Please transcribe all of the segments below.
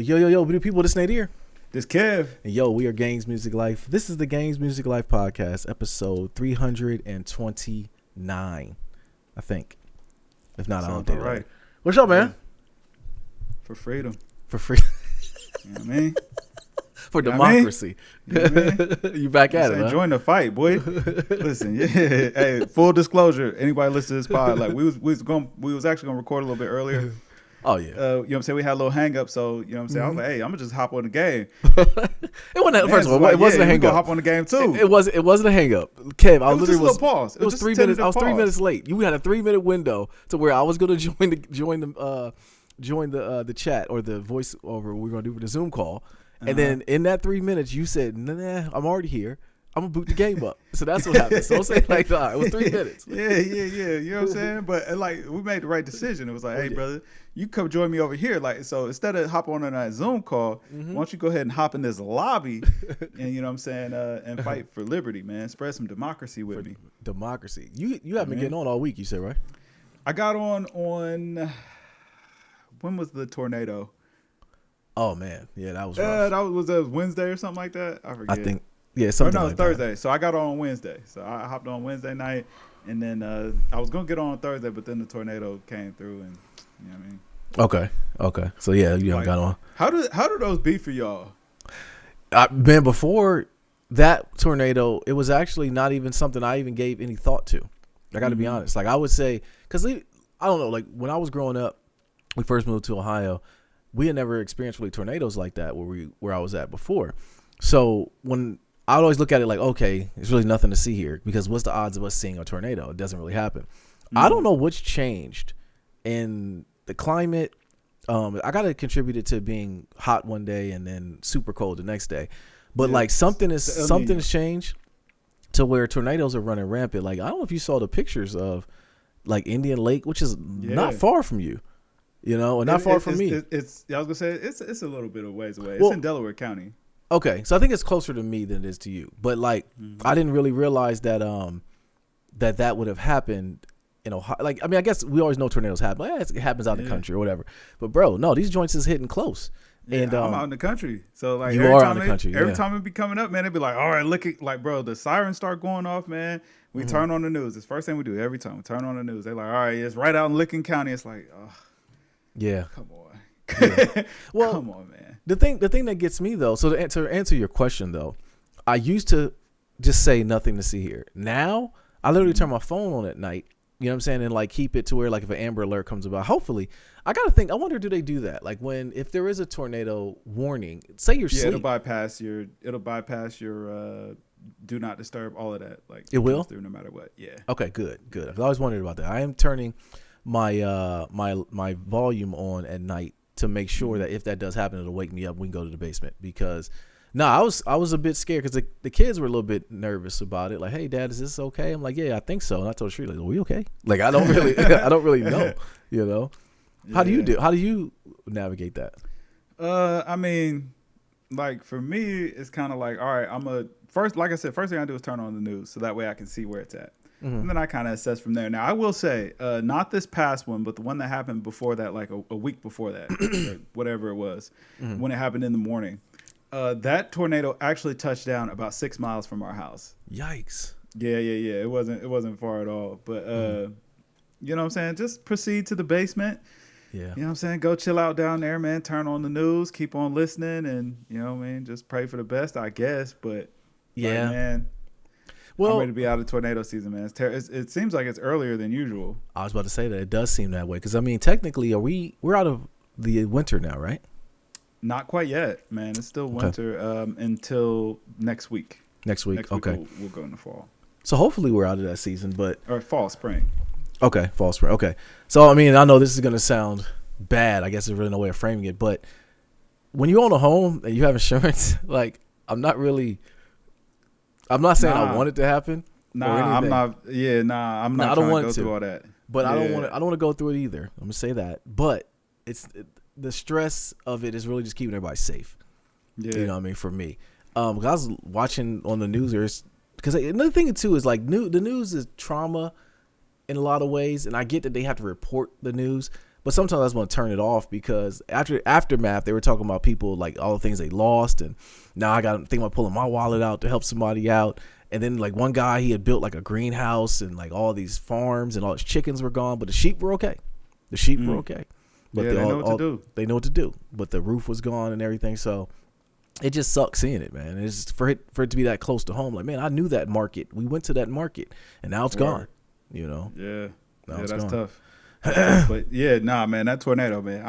Yo, people, this Nate here. This Kev. And yo, we are Games Music Life. This is the Games Music Life podcast, episode 329, I think. If not, I'll do it. Right. What's up, man? For freedom. For free. You know what I mean? For democracy. You know what I mean? You back at it, huh? Join the fight, boy. Listen, yeah. Hey, full disclosure, anybody listen to this pod, like we was actually gonna record a little bit earlier. Oh yeah. You know what I'm saying? We had a little hang up, so you know what I'm saying? I was like, hey, I'm gonna just hop on the game. It wasn't first of all, it wasn't a hang up. Hop on the game too. It wasn't a hang up. Kev, I literally was pause. It was 3 minutes. I was 3 minutes late. You had a 3-minute window to where I was gonna join the chat or the voice over we're gonna do for the Zoom call. And then in that 3 minutes, you said, nah, I'm already here. I'm going to boot the game up. So that's what happened. So I'm saying like, nah, it was 3 minutes. Yeah. You know what I'm saying? But like, we made the right decision. It was like, hey, brother, you come join me over here. Like, so instead of hop on that Zoom call, why don't you go ahead and hop in this lobby and, you know what I'm saying, and fight for liberty, man. Spread some democracy with me. Democracy. You haven't been getting on all week, you said, right? I got on when was the tornado? Oh man, yeah, that was rough. That was Wednesday or something like that. I forget. I think, yeah, something. It was Thursday. So I got on Wednesday. So I hopped on Wednesday night, and then I was gonna get on Thursday, but then the tornado came through, and you know what I mean. Okay. So yeah, you got on. How do those be for y'all? Man, before that tornado, it was actually not even something I even gave any thought to. I got to be honest. Like I would say, because I don't know, like when I was growing up, we first moved to Ohio. We had never experienced really tornadoes like that where I was at before. So when I would always look at it like, okay, there's really nothing to see here because what's the odds of us seeing a tornado? It doesn't really happen. I don't know what's changed in the climate. I got to contribute it to being hot one day and then super cold the next day. But like something's changed to where tornadoes are running rampant. Like I don't know if you saw the pictures of like Indian Lake, which is not far from you. You know, and not far from me. I was gonna say it's a little bit of ways away. It's in Delaware County. Okay, so I think it's closer to me than it is to you. But like, I didn't really realize that that would have happened in Ohio. Like, I mean, I guess we always know tornadoes happen. Like, it happens out in the country or whatever. But bro, no, these joints is hitting close. Yeah, and I'm out in the country, so like you are out in the country. Every time it be coming up, man, it'd be like, all right, look at like, bro, the sirens start going off, man. We turn on the news. It's the first thing we do every time. We turn on the news. They're like, all right, it's right out in Licking County. It's like, oh. Yeah. Come on. Yeah. Well, come on, man. The thing that gets me though, so to answer your question though, I used to just say nothing to see here. Now I literally turn my phone on at night, you know what I'm saying, and like keep it to where like if an Amber Alert comes about, hopefully, I wonder, do they do that? Like if there is a tornado warning, say you're asleep. It'll bypass your do not disturb, all of that. Like it will through no matter what. Yeah. Okay, good. I've always wondered about that. I am turning my my volume on at night to make sure that if that does happen, it'll wake me up. We can go to the basement because I was a bit scared because the kids were a little bit nervous about it. Like, hey, Dad, is this okay? I'm like, yeah, I think so. And I told Shree, like, are we okay? Like, I don't really know. You know, how do you navigate that? I mean, like for me, it's kind of like, all right, first thing I do is turn on the news so that way I can see where it's at. And then I kind of assess from there. Now, I will say, not this past one, but the one that happened before that, like a week before that, or whatever it was, when it happened in the morning. That tornado actually touched down about 6 miles from our house. Yikes. Yeah. It wasn't far at all. But, you know what I'm saying? Just proceed to the basement. Yeah. You know what I'm saying? Go chill out down there, man. Turn on the news. Keep on listening. And, you know what I mean? Just pray for the best, I guess. But, yeah, like, man. Well, I'm ready to be out of tornado season, man. It seems like it's earlier than usual. I was about to say that it does seem that way because I mean, technically, we're out of the winter now, right? Not quite yet, man. It's still winter until next week. Next week, okay. We'll go in the fall. So hopefully we're out of that season, or fall, spring. Okay, fall, spring. Okay. So I mean, I know this is gonna sound bad. I guess there's really no way of framing it, but when you own a home and you have insurance, like I'm not saying I want it to happen. I'm not. Yeah, I'm not. I don't want want to go to through all that. But yeah. I don't want to go through it either. I'm gonna say that. But the stress of it is really just keeping everybody safe. Yeah. You know what I mean? For me, because I was watching on the news, because another thing too is like the news is trauma in a lot of ways, and I get that they have to report the news, But sometimes I just want to turn it off because after aftermath, they were talking about people like all the things they lost, and now I got to think about pulling my wallet out to help somebody out. And then like one guy, he had built like a greenhouse and like all these farms, and all his chickens were gone, but the sheep were okay. The sheep were okay. But they know what to do. They know what to do. But the roof was gone and everything, so it just sucks seeing it, man. It's just for it to be that close to home. Like, man, I knew that market. We went to that market, and now it's gone. You know. Yeah. Now that's gone. tough. But yeah, nah, man, that tornado, man.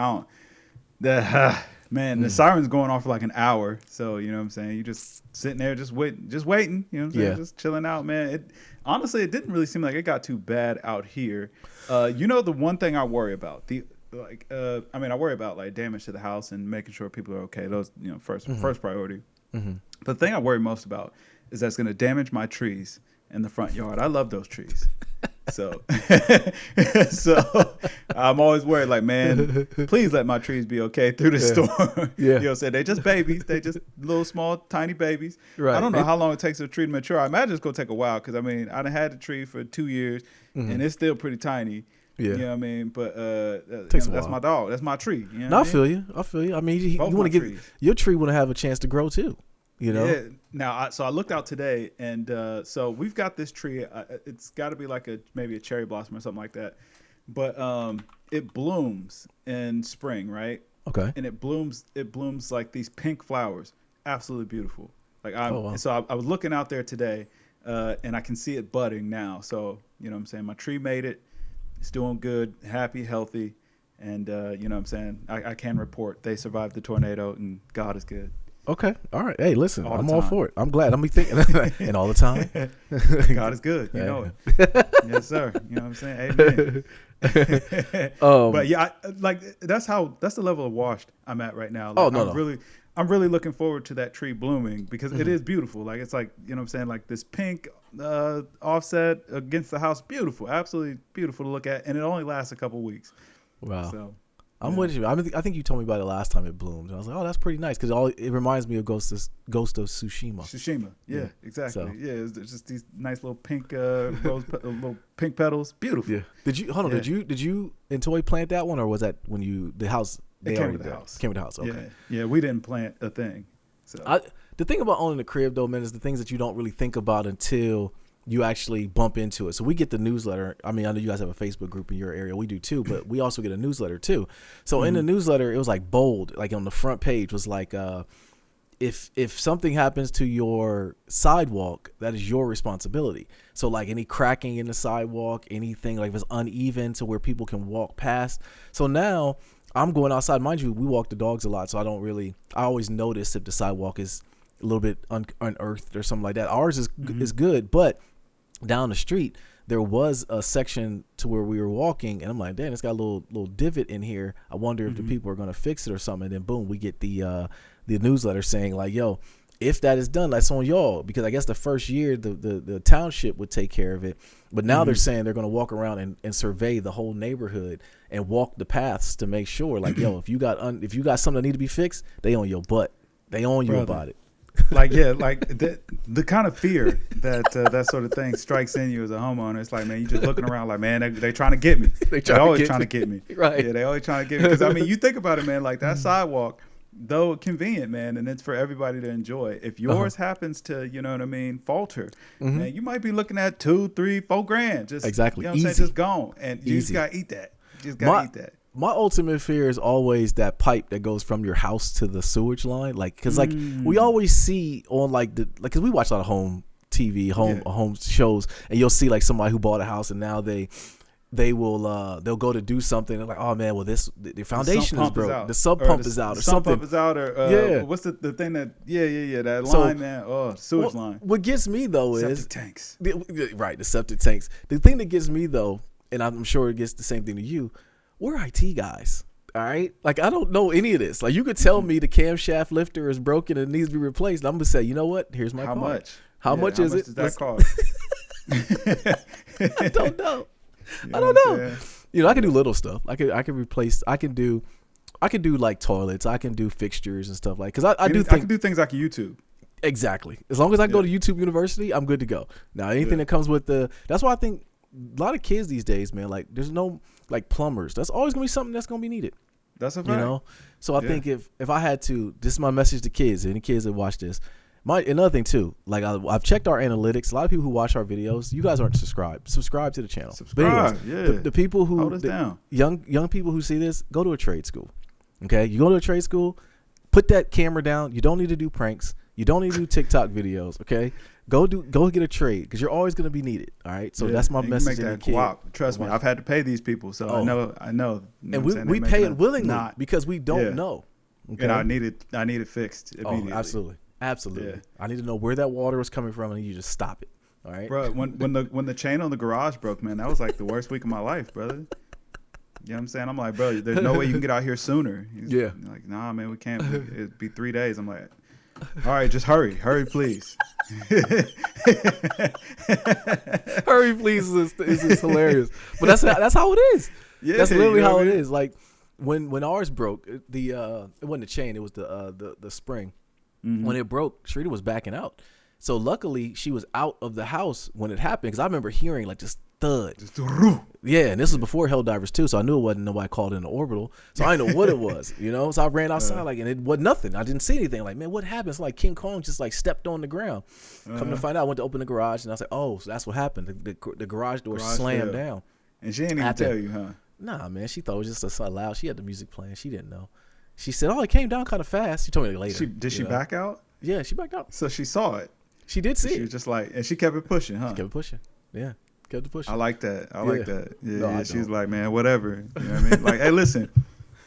Man, the siren's going off for like an hour. So, you know what I'm saying? You just sitting there just waiting, you know what I'm saying? Just chilling out, man. Honestly, it didn't really seem like it got too bad out here. You know, the one thing I worry about, I worry about like damage to the house and making sure people are okay. Those, you know, first priority. Mm-hmm. The thing I worry most about is that's going to damage my trees in the front yard. I love those trees. So I'm always worried, like, man, please let my trees be okay through the storm. You know what I'm saying? They just babies. They just little, small, tiny babies. Right. I don't know how long it takes a tree to mature. I imagine it's going to take a while because, I mean, I done had the tree for 2 years, and it's still pretty tiny. Yeah. You know what I mean? But that's my dog. That's my tree. You know I feel you. I mean, you want to give your tree want to have a chance to grow too. You know? Yeah. Now, so I looked out today, and so we've got this tree. It's got to be like maybe a cherry blossom or something like that. But it blooms in spring, right? Okay. And it blooms like these pink flowers. Absolutely beautiful. Like So I was looking out there today, and I can see it budding now. So, you know what I'm saying? My tree made it. It's doing good, happy, healthy. And, you know what I'm saying? I can report they survived the tornado, and God is good. Okay. All right. Hey, listen, I'm all for it. I'm glad. I'm be thinking and all the time. God is good. You know it. Yes, sir. You know what I'm saying? Amen. But yeah, that's the level of washed I'm at right now. Like, I'm really looking forward to that tree blooming because it is beautiful. Like, it's like, you know what I'm saying? Like this pink offset against the house. Beautiful. Absolutely beautiful to look at. And it only lasts a couple weeks. Wow. So. I'm with you. I think you told me about it last time it bloomed. I was like, oh, that's pretty nice because it reminds me of Ghost of Tsushima. Tsushima, yeah, exactly. So. Yeah, it's just these nice little pink little pink petals. Beautiful. Yeah. Did you and Toy plant that one, or was that when the house? It came with the house. Came with the house. Okay. Yeah, we didn't plant a thing. So the thing about owning a crib though, man, is the things that you don't really think about until you actually bump into it. So we get the newsletter. I mean, I know you guys have a Facebook group in your area. We do too, but we also get a newsletter too. So in the newsletter, it was like bold, like on the front page was like, if something happens to your sidewalk, that is your responsibility. So like any cracking in the sidewalk, anything like if it's uneven to where people can walk past. So now I'm going outside. Mind you, we walk the dogs a lot. So I always notice if the sidewalk is a little bit unearthed or something like that. Ours is good, but down the street there was a section to where we were walking, and I'm like, damn, it's got a little divot in here. I wonder if the people are going to fix it or something. And then boom, we get the newsletter saying like, yo, if that is done, that's on y'all, because I guess the first year the township would take care of it, but now they're saying they're going to walk around and survey the whole neighborhood and walk the paths to make sure, like, yo, if you got something that need to be fixed, they on your butt, they on you about it. Like, yeah, like the kind of fear that sort of thing strikes in you as a homeowner. It's like, man, you just looking around like, man, they trying to get me. They always trying to get me. Right. Yeah, they always trying to get me. Because, I mean, you think about it, man, like that sidewalk, though convenient, man, and it's for everybody to enjoy. If yours happens to, you know what I mean, falter, man, you might be looking at $2, $3, $4,000. Just, exactly. You know what I'm saying? Just gone. And you just got to eat that. You just got to eat that. My ultimate fear is always that pipe that goes from your house to the sewage line. Like, because like we always see on like because we watch a lot of home TV, home shows, and you'll see like somebody who bought a house and now they'll go to do something. They're like, oh man, well the foundation is broke, the sub pump is out, or something. Pump is out, or what's the thing that that line, man? Oh, sewage line. What gets me though septic is tanks. The septic tanks. The thing that gets me though, and I'm sure it gets the same thing to you. We're IT guys, all right? Like, I don't know any of this. Like, you could tell me the camshaft lifter is broken and needs to be replaced. And I'm going to say, you know what? Here's my card. How much is it? Does that cost? I don't know. I don't know. You know, I can do little stuff. I can replace. I can do like toilets. I can do fixtures and stuff like. Because I can do things like YouTube. Exactly. As long as I go to YouTube University, I'm good to go. Now, anything that comes with that's why I think a lot of kids these days, man, like there's no like plumbers. That's always gonna be something that's gonna be needed. That's a fact. You know, so I think if I had to, this is my message to kids, any kids that watch this. Another thing too, like I've checked our analytics. A lot of people who watch our videos, you guys aren't subscribed. Subscribe to the channel. Subscribe, anyways, the people who hold us down. Young people who see this, go to a trade school. Okay, you go to a trade school, put that camera down. You don't need to do pranks. You don't need to do TikTok videos. Okay, go get a trade because you're always going to be needed. All right, so that's my message to the kid. Trust me, I've had to pay these people, so I know. And we pay it willingly because we don't know. Okay? And I need it fixed immediately. Absolutely. Yeah. I need to know where that water was coming from, and you just stop it. All right, bro. When the chain on the garage broke, man, that was like the worst week of my life, brother. You know what I'm saying? I'm like, bro, there's no way you can get out here sooner. He's like, nah, man, we can't. It'd be 3 days. I'm like, all right, just hurry, please. Hurry, please is hilarious. But that's how it is. Yeah, that's literally how it is. Like when ours broke, it wasn't the chain, it was the spring. Mm-hmm. When it broke, Sharita was backing out. So luckily, she was out of the house when it happened because I remember hearing like this thud. Yeah, and this was before Helldivers too, so I knew it wasn't nobody called in the orbital. So I didn't know what it was, you know. So I ran outside and it was nothing. I didn't see anything. Like, man, what happened? It's like King Kong just like stepped on the ground. Come to find out, I went to open the garage and I was like, oh, so that's what happened. The garage door slammed down. And she didn't even tell you, huh? Nah, man. She thought it was just so loud. She had the music playing. She didn't know. She said, oh, it came down kind of fast. She told me later. Did she back out? Yeah, she backed out. So she saw it. She did see it. She was just like, and she kept it pushing, huh? She kept it pushing. Yeah, kept it pushing. I like that. I like that. Yeah, no, she was like, man, whatever. You know what I mean? Like, hey, listen.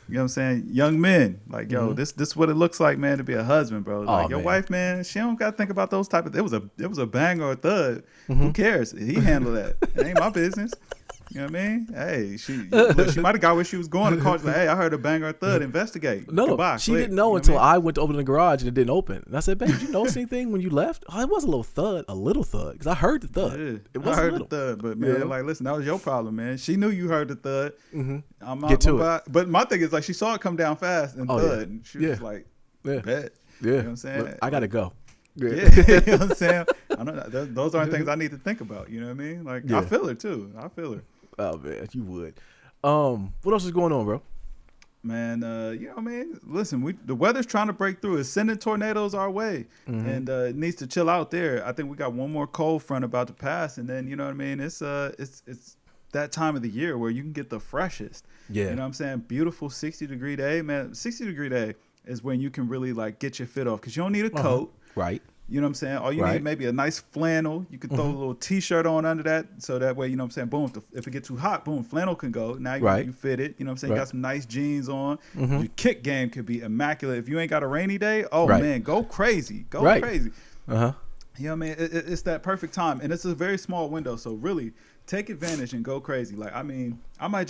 You know what I'm saying? Young men, like, yo, this is what it looks like, man, to be a husband, bro. Like, your wife, man, she don't got to think about those type of. It was a bang or a thud. Who cares? He handled that. It ain't my business. You know what I mean? Hey, she might have got where she was going and called you like, hey, I heard a bang or a thud. Investigate. No, goodbye, she didn't know until I went to open the garage and it didn't open. And I said, babe, did you notice anything when you left? Oh, it was a little thud, because I heard the thud. Yeah, it was I heard the thud, but man, like, listen, that was your problem, man. She knew you heard the thud. I'm not, Get to it. But my thing is, like, she saw it come down fast and thud, and she was like, bet. Yeah. You know what I'm saying? Look, I gotta go. Yeah. You know what I'm saying? I know those aren't things I need to think about. You know what I mean? Like, I feel her too. I feel her. Oh man, you would. What else is going on, bro? Man, you know what I mean? Listen, the weather's trying to break through. It's sending tornadoes our way, and it needs to chill out there. I think we got one more cold front about to pass, and then you know what I mean? It's that time of the year where you can get the freshest. Yeah, you know what I'm saying? Beautiful 60-degree day, man. 60-degree day is when you can really like get your fit off because you don't need a coat, right? You know what I'm saying? All you need maybe a nice flannel. You could throw a little T-shirt on under that, so that way, you know what I'm saying? Boom, if it gets too hot, boom, flannel can go. Now you fit it. You know what I'm saying? You got some nice jeans on. Your kick game could be immaculate. If you ain't got a rainy day, man, go crazy. Go crazy. You know what I mean? It's that perfect time, and it's a very small window, so really take advantage and go crazy. Like, I mean, I might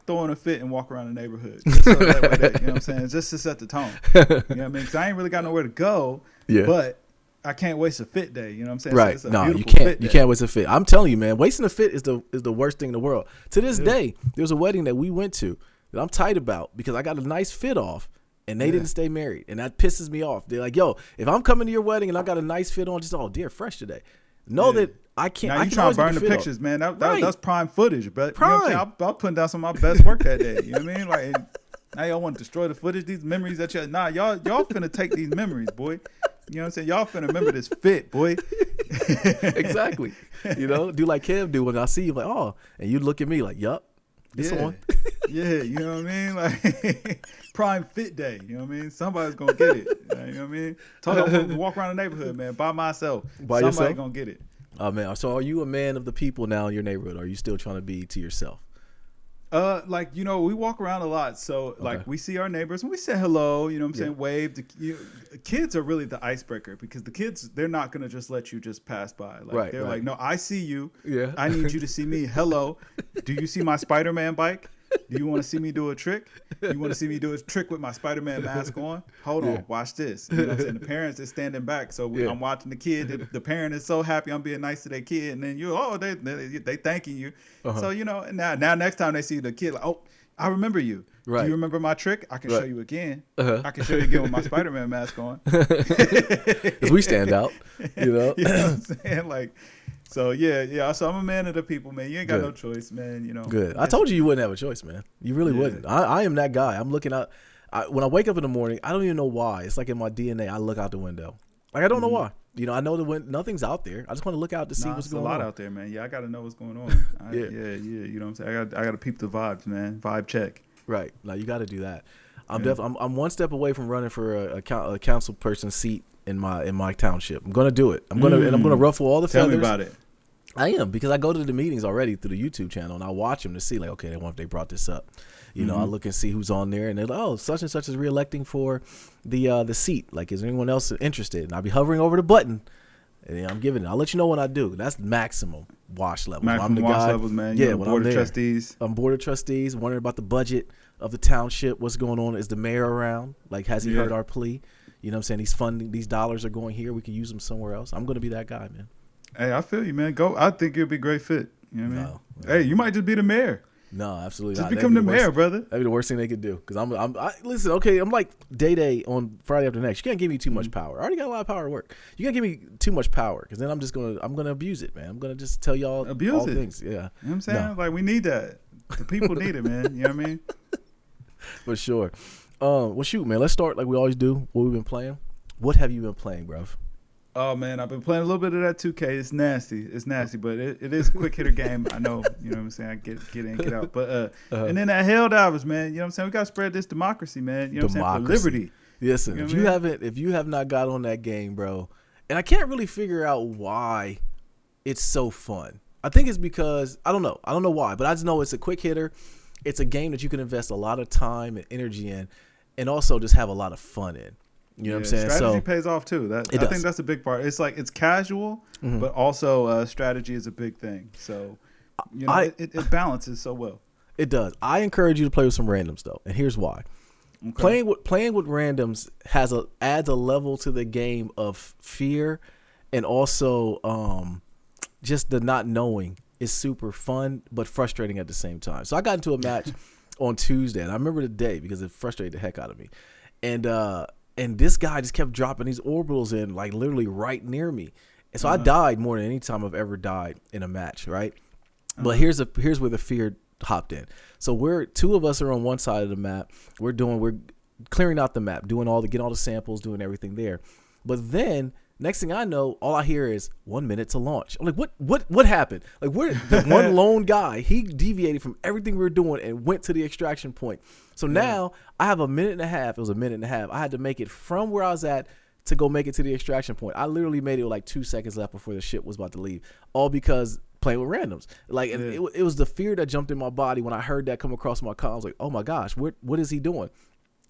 throw in a fit and walk around the neighborhood. Just so that way, you know what I'm saying? Just to set the tone. You know what I mean? Because I ain't really got nowhere to go, but I can't waste a fit day. You know what I'm saying? Right. So no, you can't. You can't waste a fit. I'm telling you, man, wasting a fit is the worst thing in the world. To this day, there was a wedding that we went to that I'm tight about because I got a nice fit off and they didn't stay married. And that pisses me off. They're like, yo, if I'm coming to your wedding and I got a nice fit on, just, dear, fresh today. Know that I can't. Now you trying to burn the pictures, off. Man. That's prime footage. But prime. You know what I'm saying? I was putting down some of my best work that day. You know what I mean? Like, now y'all want to destroy the footage, these memories that y'all finna take these memories, boy. You know what I'm saying? Y'all finna remember this fit, boy. Exactly. You know, do like Kev do when I see you, like, oh, and you look at me like, yup, it's on. Yeah, you know what I mean? Like, prime fit day. You know what I mean? Somebody's gonna get it. You know what I mean? I'm gonna walk around the neighborhood, man, by myself. Somebody gonna get it. Oh man. So are you a man of the people now in your neighborhood? Or are you still trying to be to yourself? Like, you know, we walk around a lot, so like we see our neighbors and we say hello, you know what I'm saying, wave. Kids are really the icebreaker because the kids, they're not gonna just let you just pass by. Like they're like, no, I see you. Yeah. I need you to see me. Hello. Do you see my Spider-Man bike? Do you want to see me do a trick? You want to see me do a trick with my Spider-Man mask on? Hold on, watch this. You know what I'm saying? The parents are standing back, so I'm watching the kid. The parent is so happy I'm being nice to their kid, and then they thanking you. So you know, now next time they see the kid, like, oh, I remember you. Right. Do you remember my trick? I can show you again. I can show you again with my Spider-Man mask on. Because we stand out, you know. You know what I'm saying? Like, So yeah. So I'm a man of the people, man. You ain't got Good. no choice, man. You know. Good. I told you wouldn't have a choice, man. You really wouldn't. I am that guy. I'm looking out. When I wake up in the morning, I don't even know why. It's like in my DNA. I look out the window. Like I don't know why. You know, I know nothing's out there. I just want to look out to see what's going on. There's a lot out there, man. Yeah, I got to know what's going on. Yeah. You know what I'm saying? I got to peep the vibes, man. Vibe check. Right. Now you got to do that. I'm one step away from running for a council person seat in my township. I'm gonna do it. I'm gonna ruffle all the feathers. Tell me about it. I am, because I go to the meetings already through the YouTube channel and I watch them to see like, okay, they brought this up. You know, I look and see who's on there and they're like, oh, such and such is reelecting for the seat. Like, is there anyone else interested? And I'll be hovering over the button and I'm giving it. I'll let you know when I do. That's maximum wash level. Maximum I'm the wash guy, levels, man. Yeah, You're when board I'm of there. trustees. I'm board of trustees, wondering about the budget of the township. What's going on? Is the mayor around? Like, has he heard our plea? You know what I'm saying? These dollars are going here. We can use them somewhere else. I'm going to be that guy, man. Hey, I feel you, man. Go. I think it'd be a great fit. You know what I mean? No. Hey, you might just be the mayor. No, absolutely just not. Become the mayor, brother. That'd be the worst thing they could do. Because listen, okay, I'm like Day on Friday after next. You can't give me too much power. I already got a lot of power at work. You can't give me too much power because then I'm gonna abuse it, man. I'm gonna just tell y'all all things. Yeah. You know what I'm saying? Like, we need that. The people need it, man. You know what I mean? For sure. Well, shoot, man. Let's start like we always do. What we've been playing. What have you been playing, bruv? Oh, man, I've been playing a little bit of that 2K. It's nasty, but it is a quick hitter game. I know, you know what I'm saying? I get in, get out. But and then that Helldivers, man, you know what I'm saying? We got to spread this democracy, man. You know what I'm saying? For liberty. Listen, you know if you have not got on that game, bro, and I can't really figure out why it's so fun. I think it's because I don't know why, but I just know it's a quick hitter. It's a game that you can invest a lot of time and energy in, and also just have a lot of fun in. You know what I'm saying? Strategy pays off too. I think that's a big part. It's like it's casual, but also strategy is a big thing. So you know, it balances so well. It does. I encourage you to play with some randoms though, and here's why. Okay. Playing with randoms adds a level to the game of fear, and also just the not knowing is super fun but frustrating at the same time. So I got into a match on Tuesday, and I remember the day because it frustrated the heck out of me, and this guy just kept dropping these orbitals in like literally right near me, and so I died more than any time I've ever died in a match, right? But here's where the fear hopped in. So two of us are on one side of the map. We're clearing out the map, getting all the samples, doing everything there. But then next thing I know, all I hear is 1 minute to launch. I'm like, what happened? Like, the one lone guy, he deviated from everything we were doing and went to the extraction point. So now I have a minute and a half. It was a minute and a half. I had to make it from where I was at to go make it to the extraction point. I literally made it with like 2 seconds left before the ship was about to leave, all because playing with randoms. Like, and it was the fear that jumped in my body when I heard that come across my car. I was like, oh my gosh, what is he doing?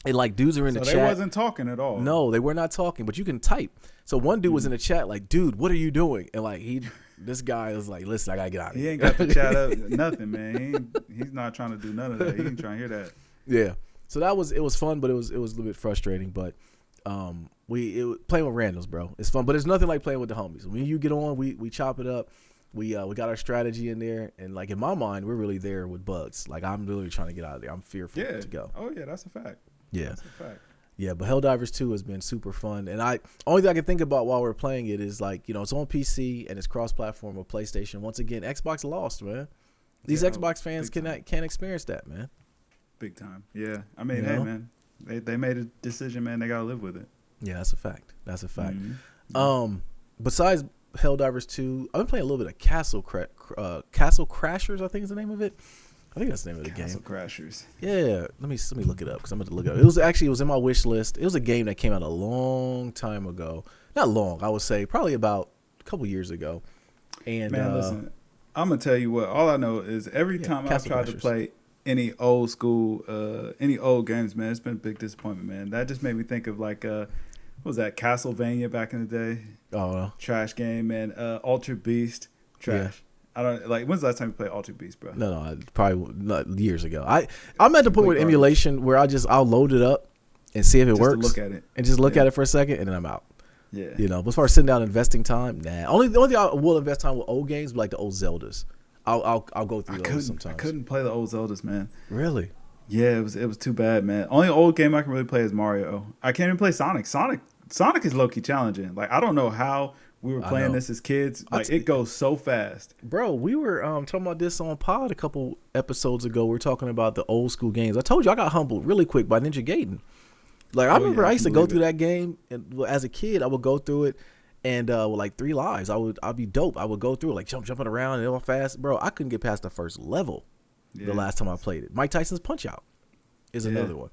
And like dudes are in the chat. They wasn't talking at all. No, they were not talking, but you can type. So one dude was in the chat like, dude, what are you doing? And like this guy was like, listen, I gotta get out of here. He ain't got the chat up, nothing, man. He's not trying to do none of that. He ain't trying to hear that. Yeah. So it was fun, but it was a little bit frustrating. But playing with randoms, bro, it's fun. But it's nothing like playing with the homies. When you get on, we chop it up. We got our strategy in there, and like in my mind, we're really there with bugs. Like I'm really trying to get out of there. I'm fearful to go. Oh yeah, that's a fact. Yeah. That's a fact. Yeah, but Helldivers 2 has been super fun. And only thing I can think about while we're playing it is like, you know, it's on PC and it's cross-platform with PlayStation. Once again, Xbox lost, man. These Xbox fans can't experience that, man. Big time. Yeah. I mean, hey, man, they made a decision, man. They got to live with it. Yeah, that's a fact. Mm-hmm. Besides Helldivers 2, I've been playing a little bit of Castle Crashers, I think is the name of it. I think that's the name of the game. Castle Crashers. Yeah, let me look it up because I'm going to look it up. It was in my wish list. It was a game that came out a long time ago. Not long, I would say probably about a couple years ago. And man, listen, I'm gonna tell you what. All I know is every time I've tried to play any old school, any old games, man, it's been a big disappointment, man. That just made me think of like, what was that, Castlevania back in the day? Oh, trash game, man. Altered Beast, trash. Yeah. I don't like. When's the last time you played Altered Beast, bro? No, probably not years ago. I'm at the point with emulation where I'll load it up and see if it works. Just to look at it and just look at it for a second, and then I'm out. Yeah, you know. But as far as sitting down and investing time, nah. The only thing I will invest time with old games, like the old Zeldas. I'll go through those sometimes. I couldn't play the old Zeldas, man. Really? Yeah, it was too bad, man. Only old game I can really play is Mario. I can't even play Sonic. Sonic is low key challenging. Like I don't know how we were playing this as kids. Like it goes so fast, bro. We were talking about this on Pod a couple episodes ago. We were talking about the old school games. I told you I got humbled really quick by Ninja Gaiden. Like I remember I used to go through that game, and as a kid I would go through it, and with like 3 lives I'd be dope. I would go through it like jumping around and all fast, bro. I couldn't get past the first level the last time I played it. Mike Tyson's Punch Out is another one.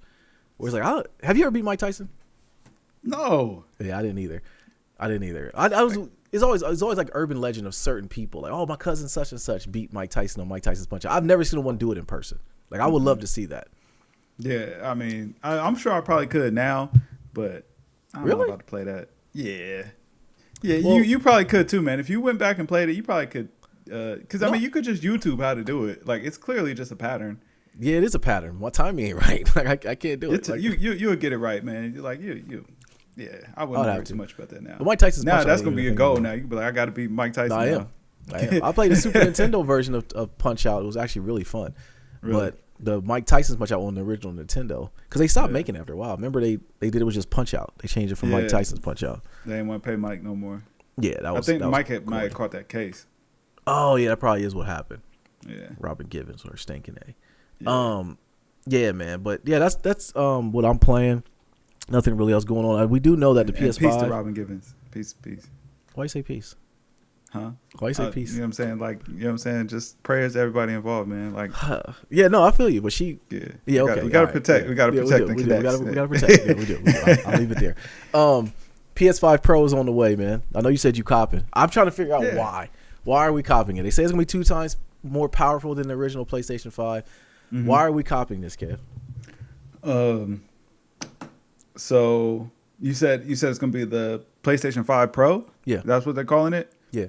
Where it's like, have you ever beat Mike Tyson? No. Yeah, I didn't either. I was. It's always like urban legend of certain people. Like, oh, my cousin such and such beat Mike Tyson on Mike Tyson's Punch Out. I've never seen one do it in person. Like, I would love to see that. Yeah, I mean, I'm sure I probably could now, but I'm not about to play that. Yeah. Well, you probably could too, man. If you went back and played it, you probably could. Because I mean, you could just YouTube how to do it. Like, it's clearly just a pattern. Yeah, it is a pattern. My timing ain't right. Like, I can't do it. Like, you would get it right, man. You're like you. Yeah, I wouldn't worry too much about that now. But Mike Tyson's now that's gonna be a goal. Now you can be like, I got to beat Mike Tyson. I am. I played the Super Nintendo version of Punch Out. It was actually really fun. Really? But the Mike Tyson's Punch Out on the original Nintendo, because they stopped making it after a while. Remember they did it was just Punch Out. They changed it from Mike Tyson's Punch Out. They didn't want to pay Mike no more. Yeah, that was. I think Mike had caught that case. Oh yeah, that probably is what happened. Yeah, Robin Givens or Stinking A. Yeah, man. But yeah, that's what I'm playing. Nothing really else going on. We do know that the PS5. Peace to Robin Givens. Peace. Why you say peace? Huh? Why you say peace? You know what I'm saying? Like, you know what I'm saying? Just prayers to everybody involved, man. Like, yeah, no, I feel you. But she, yeah, okay. We gotta protect. Yeah. We gotta protect the connects. We gotta protect. Yeah, we do. I'll leave it there. PS5 Pro is on the way, man. I know you said you copping. I'm trying to figure out why. Why are we copying it? They say it's gonna be 2 times more powerful than the original PlayStation 5. Mm-hmm. Why are we copying this, Kev? So you said it's gonna be the PlayStation 5 Pro? Yeah. That's what they're calling it? Yeah.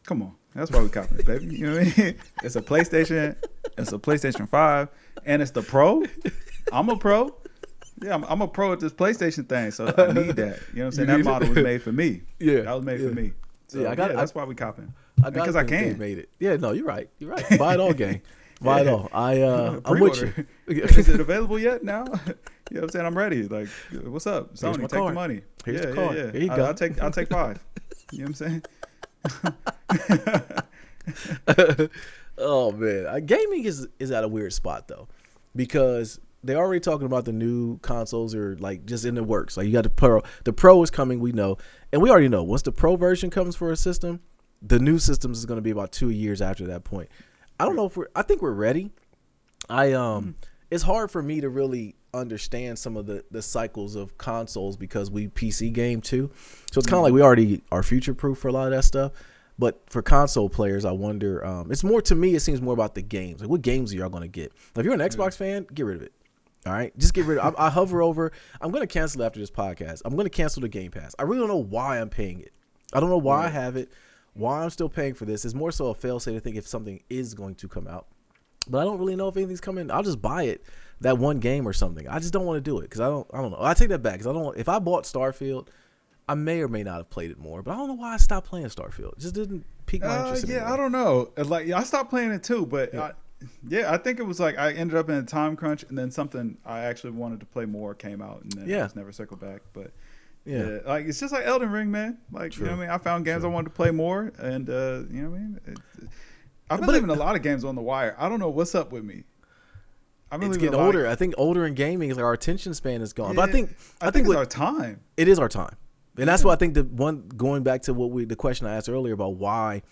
Come on. That's why we copying it, baby. You know what I mean? It's a PlayStation, it's a PlayStation 5, and it's the Pro. I'm a pro. Yeah, I'm a pro at this PlayStation thing, so I need that. You know what I'm saying? That model was made for me. Yeah. That was made for me. So that's why we copying. Because I can. Made it. Yeah, no, you're right. Buy it all, gang. Buy it all. I'm with you. Is it available yet now? You know what I'm saying? I'm ready. Like, what's up? Sony, take the money. Here's the card. Yeah. Here you go. I'll take 5. You know what I'm saying? Oh man, gaming is at a weird spot though, because they're already talking about the new consoles are like just in the works. Like you got the Pro. The Pro is coming, we know, and we already know once the Pro version comes for a system, the new systems is going to be about 2 years after that point. I don't know if I think we're ready. It's hard for me to really understand some of the cycles of consoles because we PC game too. So it's kind of like we already are future proof for a lot of that stuff. But for console players, I wonder, it's more to me, it seems more about the games. Like what games are y'all going to get? If you're an Xbox fan, get rid of it. All right, just get rid of it. I hover over. I'm going to cancel after this podcast. I'm going to cancel the Game Pass. I really don't know why I'm paying it. I don't know why I have it, why I'm still paying for this. It's more so a fail-safe to think if something is going to come out. But I don't really know if anything's coming. I'll just buy it, that one game or something. I just don't want to do it because I don't know. I take that back because I don't. If I bought Starfield, I may or may not have played it more. But I don't know why I stopped playing Starfield. It just didn't pique my interest. Yeah, I don't know. Like I stopped playing it too, but I think it was like I ended up in a time crunch, and then something I actually wanted to play more came out, and then I just never circled back. But yeah, like it's just like Elden Ring, man. Like True. You know what I mean? I found games I wanted to play more, and you know what I mean? I've been leaving a lot of games on the wire. I don't know what's up with me. It's getting older. I think older in gaming is like our attention span is gone. Yeah, but I think it's our time. It is our time, and that's why I think the one going back to the question I asked earlier about why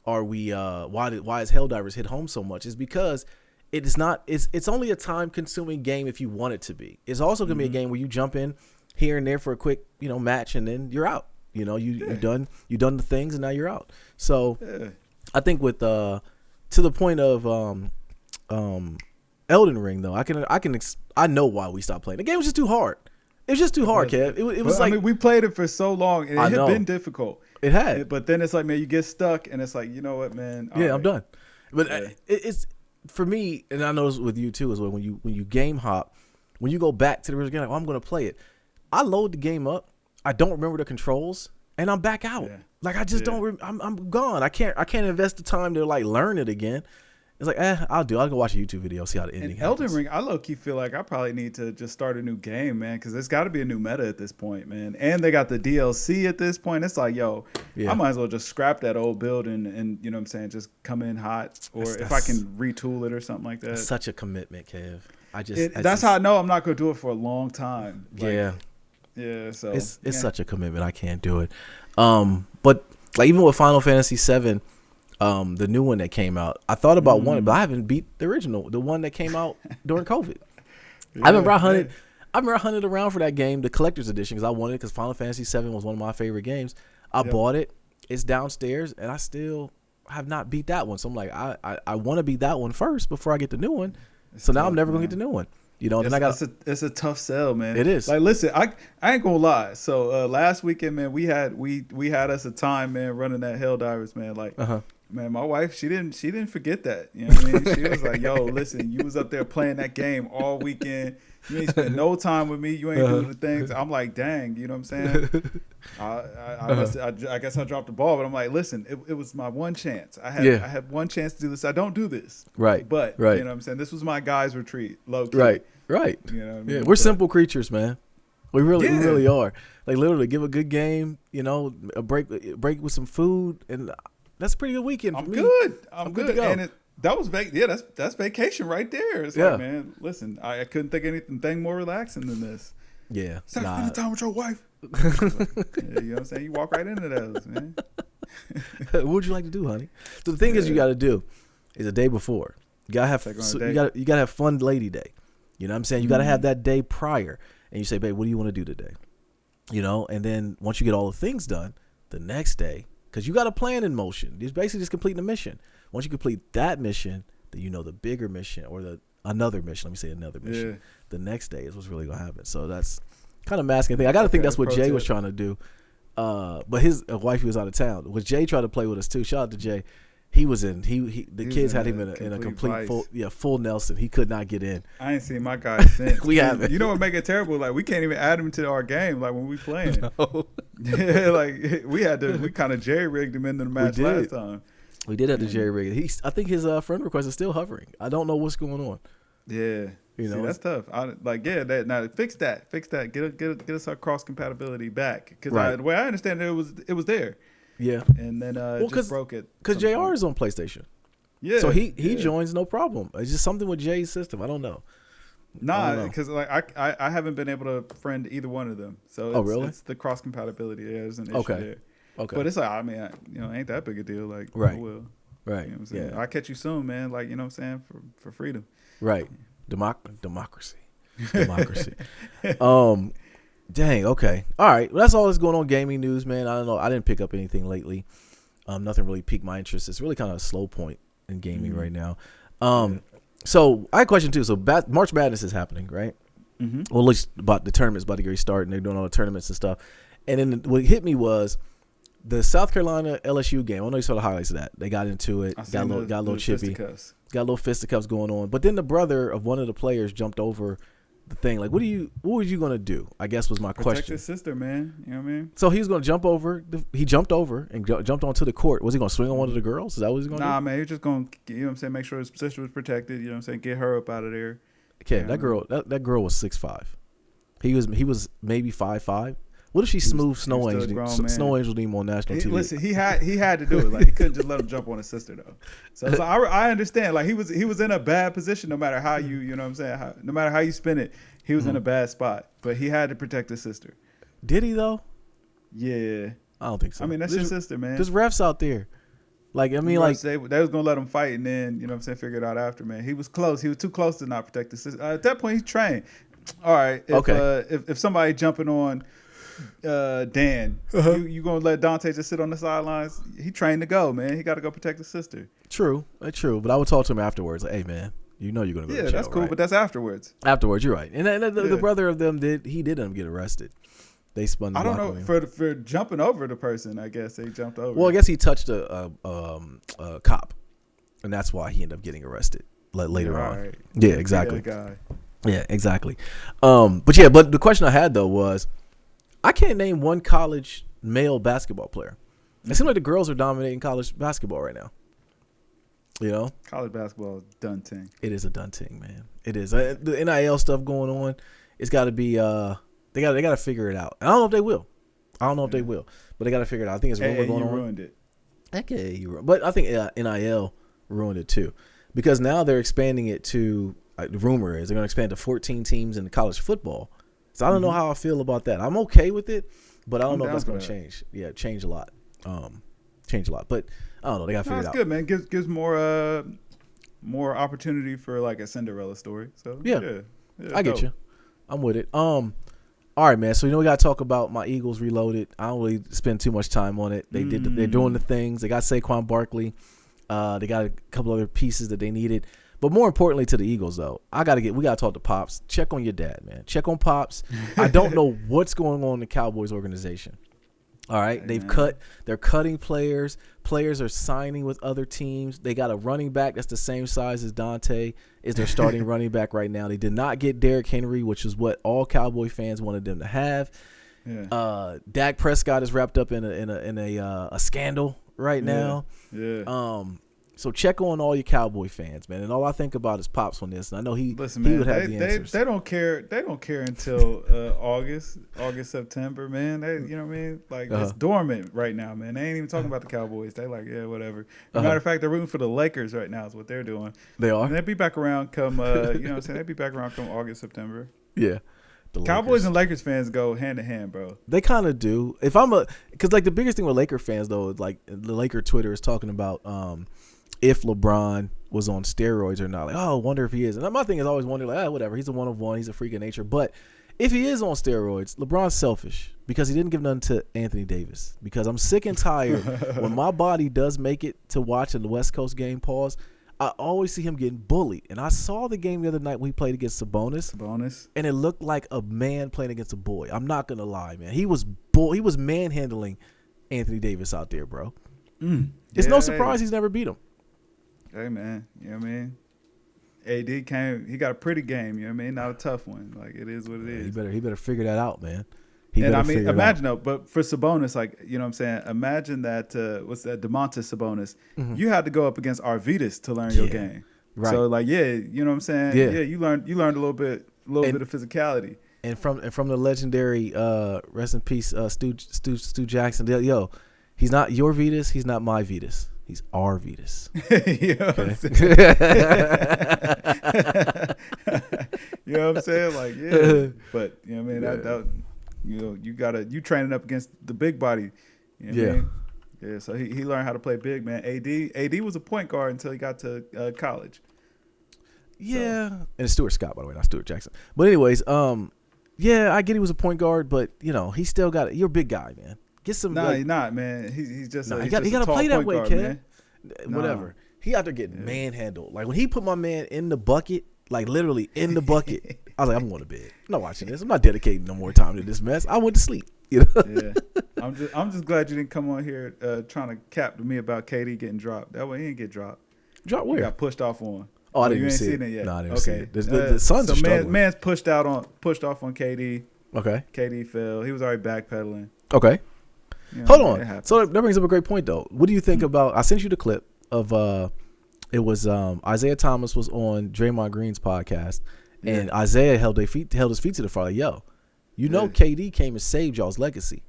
are we why is Helldivers hit home so much is because it's only a time consuming game if you want it to be. It's also gonna be a game where you jump in here and there for a quick match and then you're out. You done the things and now you're out. So I think with to the point of Elden Ring though, I know why we stopped playing. The game was just too hard. It was just too hard, Kev. It was like, I mean, we played it for so long and it had been difficult. It had. But then it's like, man, you get stuck and it's like, you know what, man? I'm done. But it's for me, and I know it's with you too, as well. When you game hop, when you go back to the original game, like, I'm going to play it. I load the game up. I don't remember the controls, and I'm back out. Yeah. Like I just don't. I'm gone. I can't invest the time to like learn it again. It's like, I'll go watch a YouTube video, see how the ending And Elden happens. Ring, I low-key feel like I probably need to just start a new game, man, because there's got to be a new meta at this point, man. And they got the DLC at this point. It's like, yo, I might as well just scrap that old build and you know what I'm saying, just come in hot. Or if I can retool it or something like that. It's such a commitment, Kev. That's how I know I'm not going to do it for a long time. Like, yeah. So it's such a commitment. I can't do it. But like even with Final Fantasy VII, the new one that came out, I thought about one, but I haven't beat the original, the one that came out during COVID. I remember I hunted around for that game, the collector's edition, because I wanted it because Final Fantasy VII was one of my favorite games. I bought it. It's downstairs, and I still have not beat that one. So I'm like, I want to beat that one first before I get the new one. So now I'm never gonna get the new one. You know, then it's a tough sell, man. It is. Like, listen, I ain't gonna lie. So last weekend, man, we had us a time, man, running that Helldivers, man. Like, man, my wife, she didn't forget that. You know what I mean? She was like, yo, listen, you was up there playing that game all weekend. You ain't spend no time with me. You ain't doing the things. I'm like, dang, you know what I'm saying? I guess I dropped the ball, but I'm like, listen, it was my one chance. I had one chance to do this. I don't do this. Right. But you know what I'm saying? This was my guy's retreat, low key. Right. You know what I mean? Yeah, we're simple creatures, man. We really are. Like literally, give a good game. You know, a break with some food, and that's a pretty good weekend for me. I'm good to go. And that was that's vacation right there. It's like, man, listen, I couldn't think of anything more relaxing than this. Yeah. Stop spending time with your wife. You know what I'm saying? You walk right into those, man. What would you like to do, honey? So the thing is, you got to do is a day before. You gotta have you gotta have fun lady day. You know what I'm saying? You got to have that day prior. And you say, babe, what do you want to do today? You know, and then once you get all the things done, the next day, because you got a plan in motion. It's basically just completing the mission. Once you complete that mission, then you know the bigger mission or another mission. Let me say another mission. Yeah. The next day is what's really going to happen. So that's kind of masking thing. I got to think that's what Jay was trying to do. But his wife was out of town. What Jay tried to play with us too. Shout out to Jay. He was in. The kids had him in a complete full Nelson. He could not get in. I ain't seen my guy since. We haven't. You know what make it terrible? Like we can't even add him to our game. Like when we playing. No. Yeah, like we kind of jerry rigged him into the match last time. We did have to jerry rig. I think his friend request is still hovering. I don't know what's going on. Yeah, you know that's tough. Now fix that. Get us our cross compatibility back because the way I understand it was there. Yeah, and then just broke it because JR is on PlayStation. Yeah, so he joins no problem. It's just something with Jay's system. I don't know. Nah, because like I haven't been able to friend either one of them. So really? It's the cross compatibility. Yeah, there's an issue there. Okay, but it's like ain't that big a deal. Like right, will. Right. You know what I'm saying? I'll catch you soon, man. Like you know what I'm saying for freedom. Right. Democracy. Dang. Okay. All right. Well, that's all that's going on gaming news, man. I don't know. I didn't pick up anything lately. Nothing really piqued my interest. It's really kind of a slow point in gaming right now. So I had a question too. So March Madness is happening, right? Mm-hmm. Well, at least about the tournament's about to get restarted, and they're doing all the tournaments and stuff. And then what hit me was the South Carolina LSU game. I know you saw the highlights of that. They got into it, got a little chippy, got a little fisticuffs going on. But then the brother of one of the players jumped over the thing. Like, what was you gonna do? I guess was my question. Protect his sister, man. You know what I mean? So he was gonna jump over. He jumped over and jumped onto the court. Was he gonna swing on one of the girls? Is that what he's gonna do? Nah, man. He was just gonna, you know what I'm saying, make sure his sister was protected. You know what I'm saying, get her up out of there. Okay, that girl was 6'5". He was maybe 5'5". What if she smooth Snow Angel Team on national TV? Listen, he had to do it. Like he couldn't just let him jump on his sister though. So I understand. Like he was in a bad position. No matter how you know what I'm saying. No matter how you spin it, he was in a bad spot. But he had to protect his sister. Did he though? Yeah. I don't think so. I mean that's your sister, man. There's refs out there. Like I mean, like they was gonna let him fight, and then you know what I'm saying, figure it out after, man. He was close. He was too close to not protect his sister. At that point, he's trained. All right. If somebody jumping on Dan, you gonna let Dante just sit on the sidelines? He trained to go, man. He got to go protect his sister. True. But I would talk to him afterwards. Like, hey, man, you know you're gonna go. Yeah, to jail, that's cool, right? but that's afterwards. Afterwards, you're right. And the brother of them did end up get arrested. They spun. I don't know for jumping over the person. I guess they jumped over. Well, I guess he touched a cop, and that's why he ended up getting arrested later on. Right. Yeah, exactly. Guy. Yeah, exactly. But the question I had though was, I can't name one college male basketball player. It seems like the girls are dominating college basketball right now. You know, college basketball is done thing. it is a done thing, man. It is. The NIL stuff going on. It's got to be. They got to figure it out. I don't know if they will. But they got to figure it out. I think it's rumor going on. Ruined it. Okay, but I think NIL ruined it too, because now they're expanding it to. The rumor is they're going to expand to 14 teams in college football. So I don't know how I feel about that. I'm okay with it, but I don't know if that's going to change. Yeah, change a lot. But I don't know. They got to figure it out. It's good, man. Gives more opportunity for like a Cinderella story. So yeah I get you. I'm with it. All right, man. So we got to talk about my Eagles Reloaded. I don't really spend too much time on it. They're doing the things. They got Saquon Barkley. They got a couple other pieces that they needed. But more importantly to the Eagles, though, we got to talk to Pops. Check on your dad, man. Check on Pops. I don't know what's going on in the Cowboys organization. All right. They're cutting players. Players are signing with other teams. They got a running back that's the same size as Dante is their starting running back right now. They did not get Derrick Henry, which is what all Cowboy fans wanted them to have. Yeah. Dak Prescott is wrapped up in a scandal right now. Yeah. So check on all your Cowboy fans, man. And all I think about is Pops on this. And I know he would have the answers. They don't care. They don't care until August, September, man. You know what I mean? Like it's dormant right now, man. They ain't even talking about the Cowboys. They like, yeah, whatever. Matter of fact, they're rooting for the Lakers right now. Is what they're doing. They are. And they'll be back around come. You know what I'm saying? They'll be back around come August, September. Yeah. Cowboys and Lakers fans go hand in hand, bro. They kind of do. Because like the biggest thing with Laker fans though, like the Laker Twitter is talking about if LeBron was on steroids or not. Like, oh, I wonder if he is. And my thing is always wonder, like, whatever. He's a one of one. He's a freak of nature. But if he is on steroids, LeBron's selfish because he didn't give none to Anthony Davis. Because I'm sick and tired when my body does make it to watch a West Coast game, pause, I always see him getting bullied. And I saw the game the other night when he played against Sabonis. And it looked like a man playing against a boy. I'm not going to lie, man. He was manhandling Anthony Davis out there, bro. It's no surprise he's never beat him. Hey, man, you know what I mean? AD came, he got a pretty game, you know what I mean? Not a tough one. Like, it is what it is. He better figure that out, man. Imagine though, but for Sabonis, like, you know what I'm saying? Imagine that, what's that, Domantas Sabonis. Mm-hmm. You had to go up against Arvydas to learn your game. Right. So, like, you know what I'm saying? Yeah, you learned a little bit of physicality. And from the legendary, rest in peace, Stu Jackson, yo, he's not your Vetus, he's not my Vetus. He's our Vetus. You know what I'm saying? Like, yeah. But, you know what I mean? You training up against the big body. You know what I mean? Yeah, so he learned how to play big, man. AD was a point guard until he got to college. Yeah. So. And it's Stuart Scott, by the way, not Stuart Jackson. But anyways, yeah, I get he was a point guard, but, you know, he still got it. You're a big guy, man. Get some. Nah, he's not, man. He's just. Nah, he got to play that way, kid. Whatever. He out there getting manhandled. Like when he put my man in the bucket, like literally in the bucket, I was like, I'm going to bed. I'm not watching this. I'm not dedicating no more time to this mess. I went to sleep. You know? Yeah. I'm just glad you didn't come on here trying to cap to me about KD getting dropped. That way he didn't get dropped. Dropped where? He got pushed off on. Oh, I didn't even see it yet. No, I didn't see it. The Suns are struggling. Man's pushed off on KD. Okay. KD fell. He was already backpedaling. Okay. You know, hold on. So that brings up a great point, though. What do you think about? I sent you the clip of it was Isaiah Thomas was on Draymond Green's podcast, and Isaiah held his feet to the fire. Like, yo, KD came and saved y'all's legacy,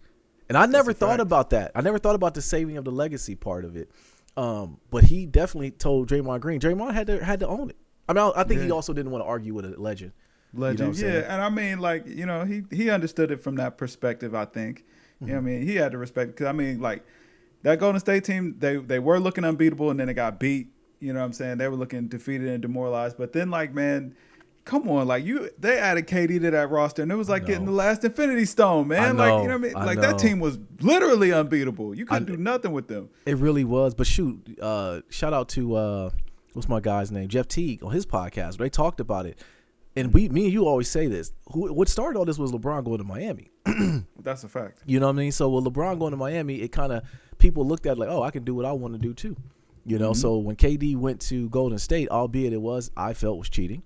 and I never thought about that. I never thought about the saving of the legacy part of it. But he definitely told Draymond Green. Draymond had to own it. I mean, I think he also didn't want to argue with a legend. You know and I mean, like, you know, he understood it from that perspective. I think. You know what I mean? He had to respect it because, I mean, like, that Golden State team, they were looking unbeatable, and then they got beat. You know what I'm saying? They were looking defeated and demoralized. But then, like, man, come on. Like, they added KD to that roster, and it was like getting the last Infinity Stone, man. Like, you know what I mean? Like, that team was literally unbeatable. You couldn't do nothing with them. It really was. But, shoot, shout out to, what's my guy's name? Jeff Teague on his podcast. They talked about it. And me and you always say this. What started all this was LeBron going to Miami. That's a fact. You know what I mean? So with LeBron going to Miami, it kind of people looked at it like, oh, I can do what I want to do too. You know, so when KD went to Golden State, albeit I felt was cheating.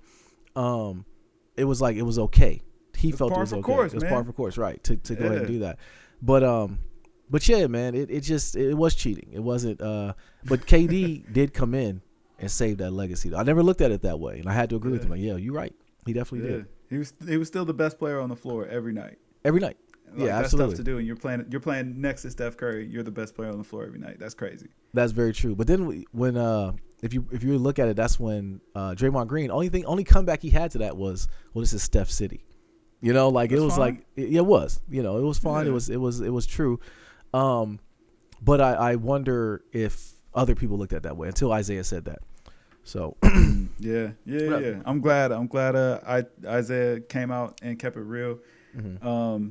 It was like it was okay. He felt it was okay. It was par for course, right? To go ahead and do that. But yeah, man, it was cheating. It wasn't. But KD did come in and save that legacy. I never looked at it that way, and I had to agree with him. Like, yeah, you're right. He definitely did. He was still the best player on the floor every night. Every night. Like, yeah, that's absolutely. tough to do, and you're playing next to Steph Curry. You're the best player on the floor every night. That's crazy. That's very true. But then when if you look at it, that's when Draymond Green only comeback he had to that was, well, this is Steph City. You know, like that's it was fine. Like it was. You know, it was fine. Yeah. It was true. But I wonder if other people looked at it that way until Isaiah said that. So yeah. I'm glad Isaiah came out and kept it real. Mm-hmm.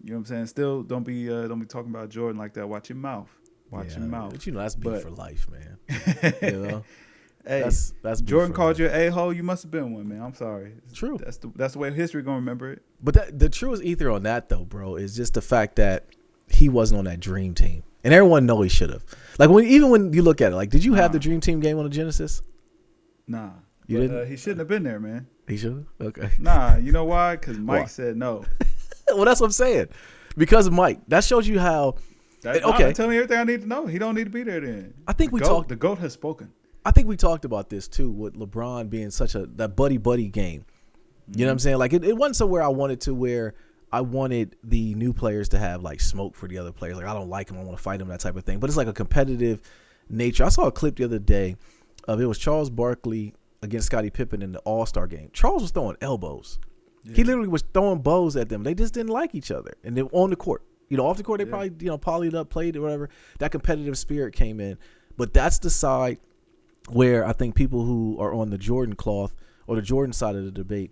You know what I'm saying? Still don't be talking about Jordan like that. Watch your mouth. Watch your mouth. But you know that's beef for life, man. You know? Hey, that's Jordan called you an a-hole. You must have been one, man. I'm sorry. True. That's the way history gonna remember it. But the truest ether on that though, bro, is just the fact that he wasn't on that dream team, and everyone know he should have. Like even when you look at it, like, did you have the dream team game on the Genesis? Nah, you didn't. He shouldn't have been there, man. He should have. Okay. Nah, you know why? Because Mike said no. Well, that's what I'm saying. Because of Mike, that shows you how. Okay, tell me everything I need to know. He don't need to be there then. I think the GOAT has spoken. I think we talked about this too, with LeBron being such that buddy game. You know what I'm saying? Like it wasn't somewhere I wanted to where I wanted the new players to have like smoke for the other players. Like, I don't like him, I want to fight him, that type of thing. But it's like a competitive nature. I saw a clip the other day of it was Charles Barkley against Scottie Pippen in the All-Star game. Charles was throwing elbows. Yeah. He literally was throwing bows at them. They just didn't like each other. And then on the court, off the court, they probably, polyed up, played it, whatever. That competitive spirit came in. But that's the side where I think people who are on the Jordan cloth or the Jordan side of the debate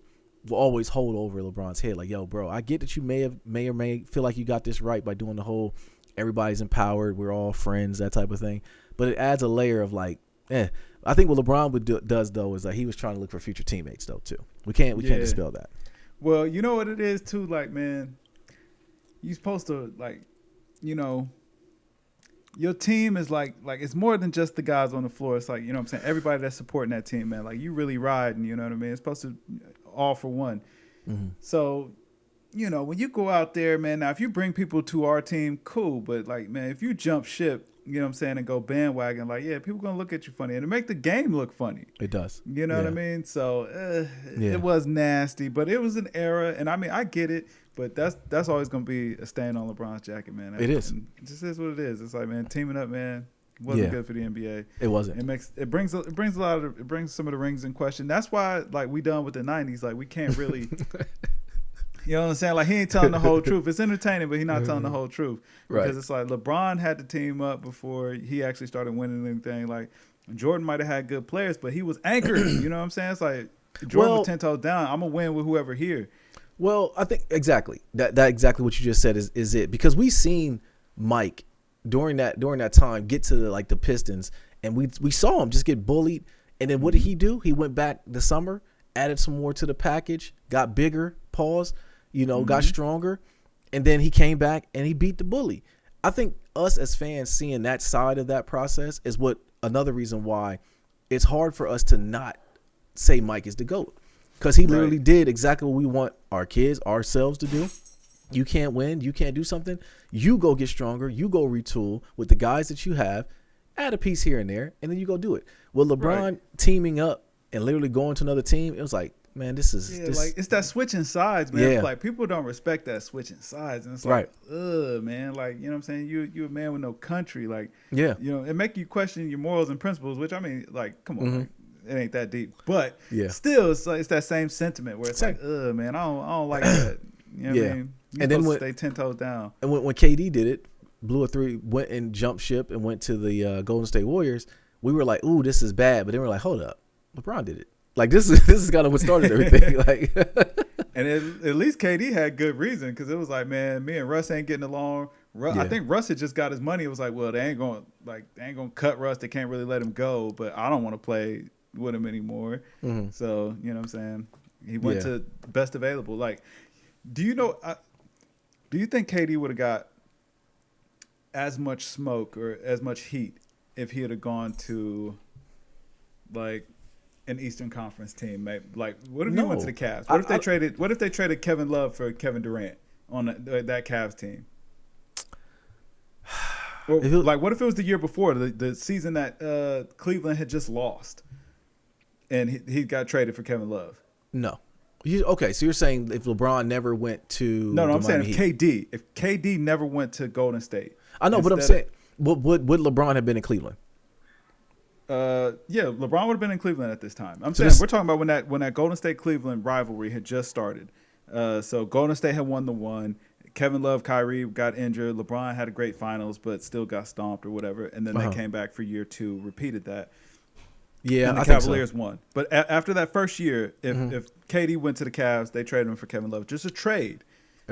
will always hold over LeBron's head. Like, yo, bro, I get that you may feel like you got this right by doing the whole everybody's empowered, we're all friends, that type of thing. But it adds a layer of like, I think what LeBron does though is like he was trying to look for future teammates though too. We can't dispel that. Well, you know what it is too, like, man, you're supposed to like, your team is like it's more than just the guys on the floor. It's like, you know what I'm saying, everybody that's supporting that team, man. Like, you really riding, you know what I mean? It's supposed to all for one. Mm-hmm. So, when you go out there, man, now if you bring people to our team, cool. But like, man, if you jump ship, you know what I'm saying, and go bandwagon, like, yeah, people gonna look at you funny, and it make the game look funny. It does. You know what I mean? So it was nasty, but it was an era, and I mean, I get it, but that's always gonna be a stain on LeBron's jacket, man. It is. It just is what it is. It's like, man, teaming up, man, wasn't good for the NBA. It wasn't. It brings some of the rings in question. That's why, like, we done with the 90s. Like, we can't really. You know what I'm saying? Like, he ain't telling the whole truth. It's entertaining, but he's not telling the whole truth. Right. Because it's like LeBron had to team up before he actually started winning anything. Like, Jordan might have had good players, but he was anchored. You know what I'm saying? It's like, Jordan was 10 toes down. I'm going to win with whoever here. Well, I think exactly. That exactly what you just said is it. Because we seen Mike during that time get to the Pistons, and we saw him just get bullied. And then what did he do? He went back the summer, added some more to the package, got bigger, got stronger, and then he came back and he beat the bully. I think us as fans seeing that side of that process is what another reason why it's hard for us to not say Mike is the GOAT, because he literally did exactly what we want our kids, ourselves to do. You can't win, you can't do something, you go get stronger, you go retool with the guys that you have, add a piece here and there, and then you go do it. With LeBron teaming up and literally going to another team, it was like, man, this like, it's that switching sides, man. Yeah. Like, people don't respect that switching sides, and it's like, man, like, you know what I'm saying? You a man with no country, like, it make you question your morals and principles. Which, I mean, like, come on, like, it ain't that deep, but still, it's like, it's that same sentiment where it's like, man, I don't like that. You know what I mean? You're supposed to stay 10 toes down. And when KD did it, blew a three, went and jumped ship and went to the Golden State Warriors, we were like, ooh, this is bad. But then we're like, hold up, LeBron did it. Like, this is kind of what started everything. Like, and at least KD had good reason, because it was like, man, me and Russ ain't getting along. I think Russ had just got his money. It was like, well, they ain't gonna cut Russ. They can't really let him go. But I don't want to play with him anymore. Mm-hmm. So, you know what I'm saying? He went to best available. Like, do you think KD would have got as much smoke or as much heat if he had gone to, like, an Eastern Conference team? Maybe? Like, what if he went to the Cavs? What if they traded Kevin Love for Kevin Durant on that Cavs team? Well, like, what if it was the year before, the season that Cleveland had just lost, and he got traded for Kevin Love? No. Okay, so you're saying if LeBron never went to No, I'm saying if KD never went to Golden State. I know, but I'm saying would LeBron have been in Cleveland? Yeah, LeBron would have been in Cleveland at this time. I'm saying we're talking about when that Golden State Cleveland rivalry had just started. So Golden State had won the one. Kevin Love, Kyrie got injured. LeBron had a great finals, but still got stomped or whatever. And then they came back for year 2, repeated that. Yeah, and the Cavaliers won. But after that first year, if KD went to the Cavs, they traded him for Kevin Love. Just a trade.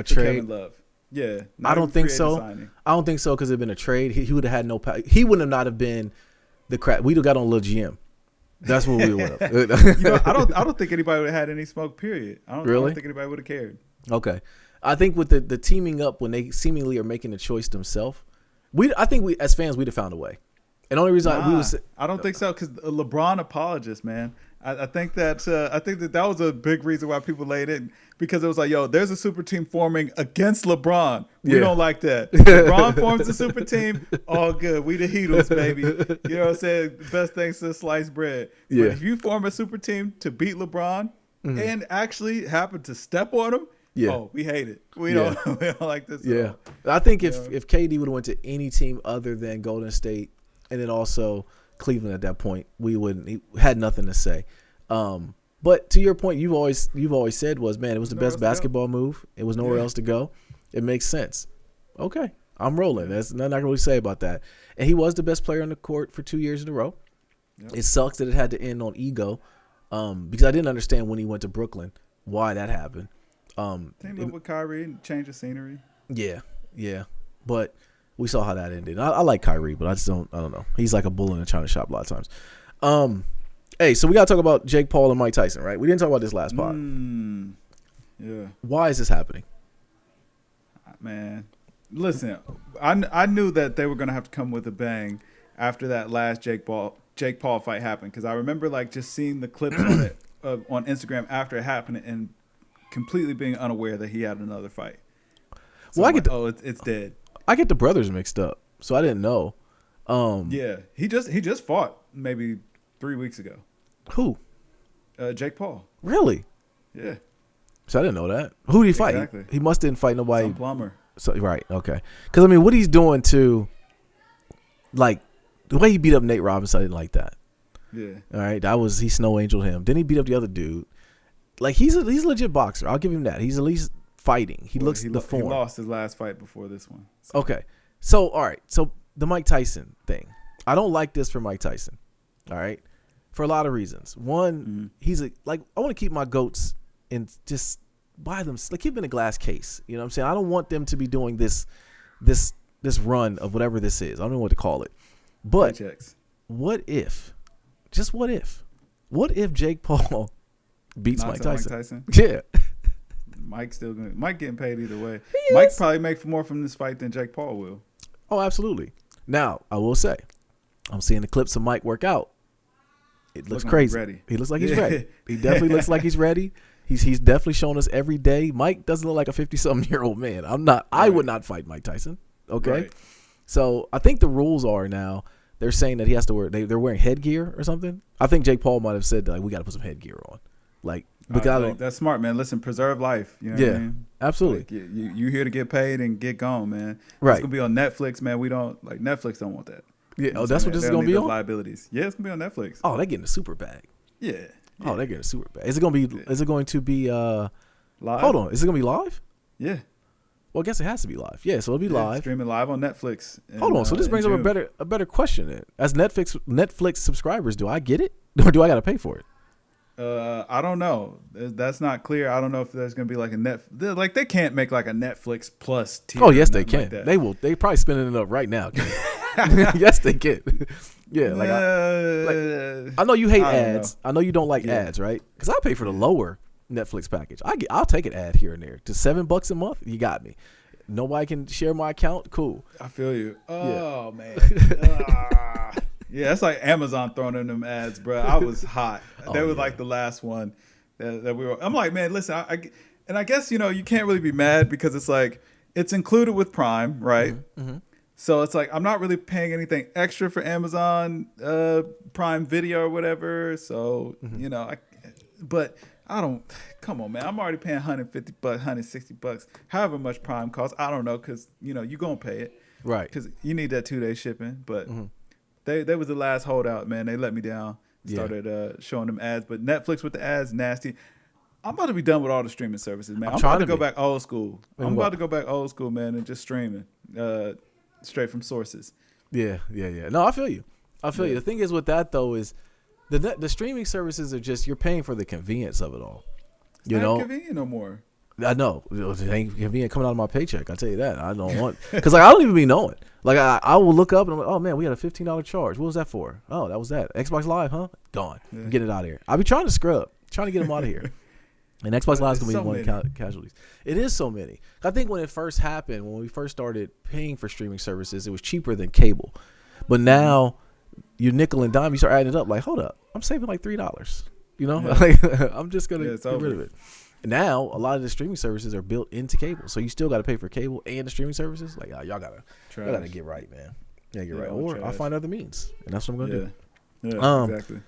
Kevin Love. Yeah. I don't think so. I don't think so because it'd been a trade. He would have had no power. He wouldn't have not have been the crap. We'd have got on Lil GM. That's what we would have. I don't think anybody would have had any smoke, period. I don't think anybody would have cared. Okay. I think with the teaming up when they seemingly are making a choice themselves, I think we as fans we'd have found a way. And the only reason I don't think so because a LeBron apologist, man. I think that was a big reason why people laid it because it was like, yo, there's a super team forming against LeBron. We don't like that. LeBron forms a super team, all good. We the Heatles, baby. You know what I'm saying? Best things to sliced bread. Yeah. But if you form a super team to beat LeBron and actually happen to step on him, we hate it. We don't like this. Yeah, I think if KD would have went to any team other than Golden State and then also Cleveland at that point, we wouldn't. He had nothing to say. But to your point, you've always said was, man, it was the best basketball move. It was nowhere else to go. It makes sense. Okay, I'm rolling. There's nothing I can really say about that. And he was the best player on the court for 2 years in a row. Yep. It sucks that it had to end on ego, because I didn't understand when he went to Brooklyn why that happened. Team up with Kyrie and change of scenery. Yeah. But we saw how that ended. I like Kyrie, but I don't know. He's like a bull in a china shop a lot of times. Hey, so we got to talk about Jake Paul and Mike Tyson, right? We didn't talk about this last pod. Yeah. Why is this happening? Man, listen, I knew that they were going to have to come with a bang after that last Jake Paul fight happened because I remember like just seeing the clips on it on Instagram after it happened and completely being unaware that he had another fight. So it's dead. I get the brothers mixed up, so I didn't know. Yeah, he just fought maybe 3 weeks ago. Who? Jake Paul. Really? Yeah. So I didn't know that. Who did he fight? Exactly. He must didn't fight nobody. Some plumber. So right, okay. Because I mean, what he's doing to, like, the way he beat up Nate Robinson, I didn't like that. Yeah. All right, he snow angeled him. Then he beat up the other dude. Like he's a legit boxer. I'll give him that. He's at least fighting. He looks the form. He lost his last fight before this one. So. Okay, so all right, so the Mike Tyson thing. I don't like this for Mike Tyson. All right, for a lot of reasons. One, he's I want to keep my goats in just by them, like keep in a glass case. You know what I'm saying? I don't want them to be doing this run of whatever this is. I don't know what to call it. But what if Jake Paul beats Mike Tyson? Yeah. Mike getting paid either way. Mike probably make more from this fight than Jake Paul will. Oh, absolutely. Now, I will say, I'm seeing the clips of Mike work out. It looks crazy. He looks like he's ready. He definitely looks like he's ready. He's definitely showing us every day. Mike doesn't look like a 50-something-year-old man. I would not fight Mike Tyson. Okay? Right. So I think the rules are now they're saying that he has to wear they're wearing headgear or something. I think Jake Paul might have said that we got to put some headgear on. That's smart, man. Listen, preserve life. You know what I mean? Absolutely. Like, you here to get paid and get gone, man. Right. It's gonna be on Netflix, man. Netflix don't want that. Yeah. Oh, that's what this is gonna be on. Liabilities. Yeah, it's gonna be on Netflix. Oh, they're getting a super bag. Yeah. Oh, they're getting a super bag. Is it going to be live? Hold on. Is it going to be live? Yeah. Well, I guess it has to be live. Yeah, so it'll be live. Streaming live on Netflix. Hold on. So this brings up a better question then. As Netflix subscribers, do I get it or do I got to pay for it? I don't know. That's not clear. I don't know if there's going to be like they can't make like a Netflix plus tier. Oh, yes, they can. Like they will. They probably spinning it up right now. Yes, they can. Yeah, I know you hate ads. I know you don't like ads, right? Because I pay for the lower Netflix package. I'll take an ad here and there. To $7 a month, you got me. Nobody can share my account. Cool. I feel you. Oh man. Yeah, it's like Amazon throwing in them ads, bro. I was hot. They were like the last one that we were. I'm like, man, listen. I guess you can't really be mad because it's like it's included with Prime, right? Mm-hmm. So it's like I'm not really paying anything extra for Amazon Prime Video or whatever. So but I don't. Come on, man. I'm already paying $150, $160, however much Prime costs. I don't know, because you gonna pay it, right? Because you need that 2-day shipping. But they was the last holdout, man. They let me down. Started showing them ads, but Netflix with the ads, nasty. I'm about to be done with all the streaming services, man. I'm about to go back old school. About to go back old school, man, and just streaming straight from sources. Yeah. No, I feel you. The thing is with that though is the streaming services are just, you're paying for the convenience of it all. It's not convenient no more. I know it ain't convenient coming out of my paycheck. I tell you that. I don't want, because like I don't even be knowing. Like I will look up and I'm like, oh man, we had a $15 charge. What was that for? Oh, that was that Xbox Live, huh? Gone. Yeah. Get it out of here. I be trying to scrub, trying to get them out of here. And Xbox Live is gonna be one of the casualties. It is so many. I think when it first happened, when we first started paying for streaming services, it was cheaper than cable. But now you nickel and dime, you start adding it up. Like, hold up, I'm saving like $3. Like I'm just gonna get rid of it. Now a lot of the streaming services are built into cable, so you still got to pay for cable and the streaming services. Like y'all gotta get right, man. Yeah, get right. Or I'll find other means, and that's what I'm gonna do. Yeah, exactly.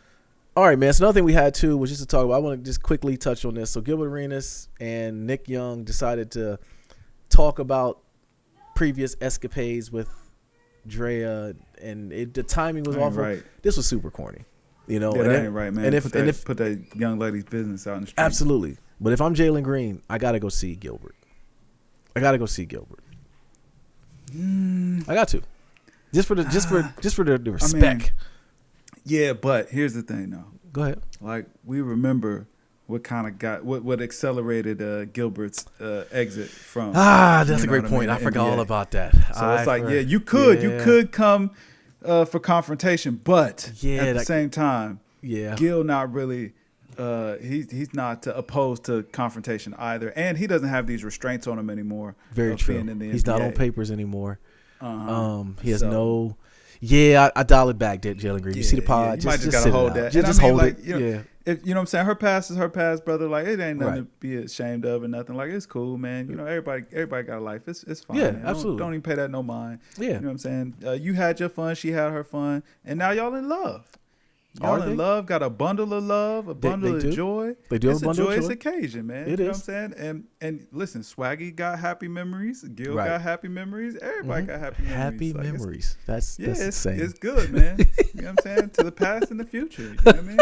All right, man. So another thing we had too was just to talk about. I want to just quickly touch on this. So Gilbert Arenas and Nick Young decided to talk about previous escapades with Drea, and the timing was awful. Right. This was super corny, Yeah, that ain't right, man. And if put that young lady's business out in the street. Absolutely. But if I'm Jalen Green, I gotta go see Gilbert. I got to, just for the respect. I mean, yeah, but here's the thing, though. Go ahead. Like, we remember what kind of what accelerated Gilbert's exit from. That's a great point. I forgot all about that. So it's like, you could come for confrontation, but at the same time, Gil not really. He's not opposed to confrontation either, and he doesn't have these restraints on him anymore. Very true. He's not on papers anymore. He has no. Yeah, I dial it back, Jalen Green. You see the pod? You might just gotta hold that. Just hold it. If, you know what I'm saying? Her past is her past, brother. Like, it ain't nothing to be ashamed of or nothing. Like, it's cool, man. Everybody got a life. It's fine. Yeah, man. absolutely. Don't even pay that no mind. Yeah. You know what I'm saying? You had your fun. She had her fun. And now y'all in love. Y'all in love, got a bundle of love, a bundle of joy. They do it's have a bundle of joy. It's a joyous occasion, man. It you know is. what I'm saying? And listen, Swaggy got happy memories. Gil got happy memories. Everybody got happy memories. Happy memories. That's insane. It's good, man. You know what I'm saying? To the past and the future. You know what I mean?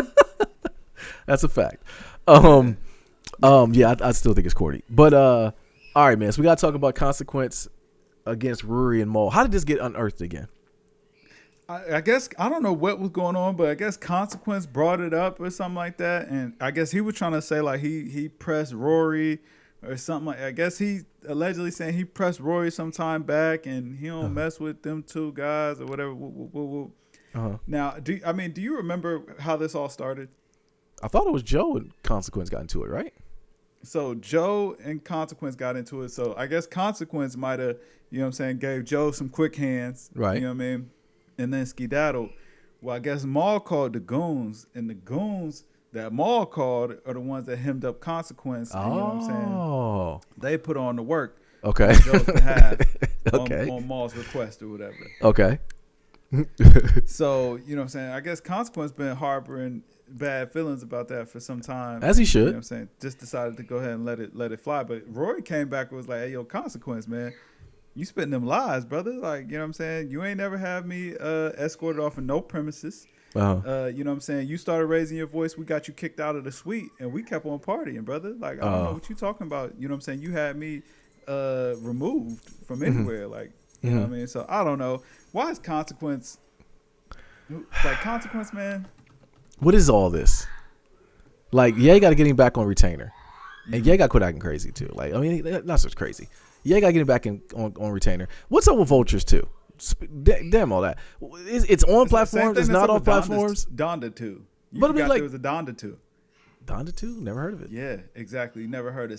That's a fact. Yeah, I still think it's corny. But all right, man. So we gotta talk about Consequence against Rory and Maul. How did this get unearthed again? I guess I don't know what was going on, but I guess Consequence brought it up or something like that, and I guess he was trying to say like he pressed Rory or something like. I guess he allegedly saying he pressed Rory some time back, and he don't mess with them two guys or whatever. Now, do you remember how this all started? I thought it was Joe and Consequence got into it, right? So Joe and Consequence got into it. So I guess Consequence might have, gave Joe some quick hands, right? You know what I mean? And then skedaddled. Well, I guess Maul called the goons, and the goons that Maul called are the ones that hemmed up Consequence. And, you know what I'm saying? They put on the work. Okay. On Joe's behalf. on Maul's request or whatever. Okay. So, you know what I'm saying? I guess Consequence been harboring bad feelings about that for some time. As he should. You know what I'm saying? Just decided to go ahead and let it fly. But Rory came back and was like, hey, yo, Consequence, man. You spitting them lies, brother. Like, you know what I'm saying? You ain't never have me escorted off of no premises. You know what I'm saying? You started raising your voice. We got you kicked out of the suite, and we kept on partying, brother. Like, I don't know what you talking about. You know what I'm saying? You had me removed from anywhere. Like, you know what I mean? So, I don't know. Why is Consequence... Like, Consequence, man? What is all this? Like, you got to get him back on retainer. And got to quit acting crazy, too. Like, I mean, not so crazy. Yeah, I got to get him back on retainer. What's up with Vultures, too? Damn all that. It's on platforms. It's not on platforms. Donda 2. But I mean, like, there was a Donda 2. Donda 2? Never heard of it. Yeah, exactly. Never heard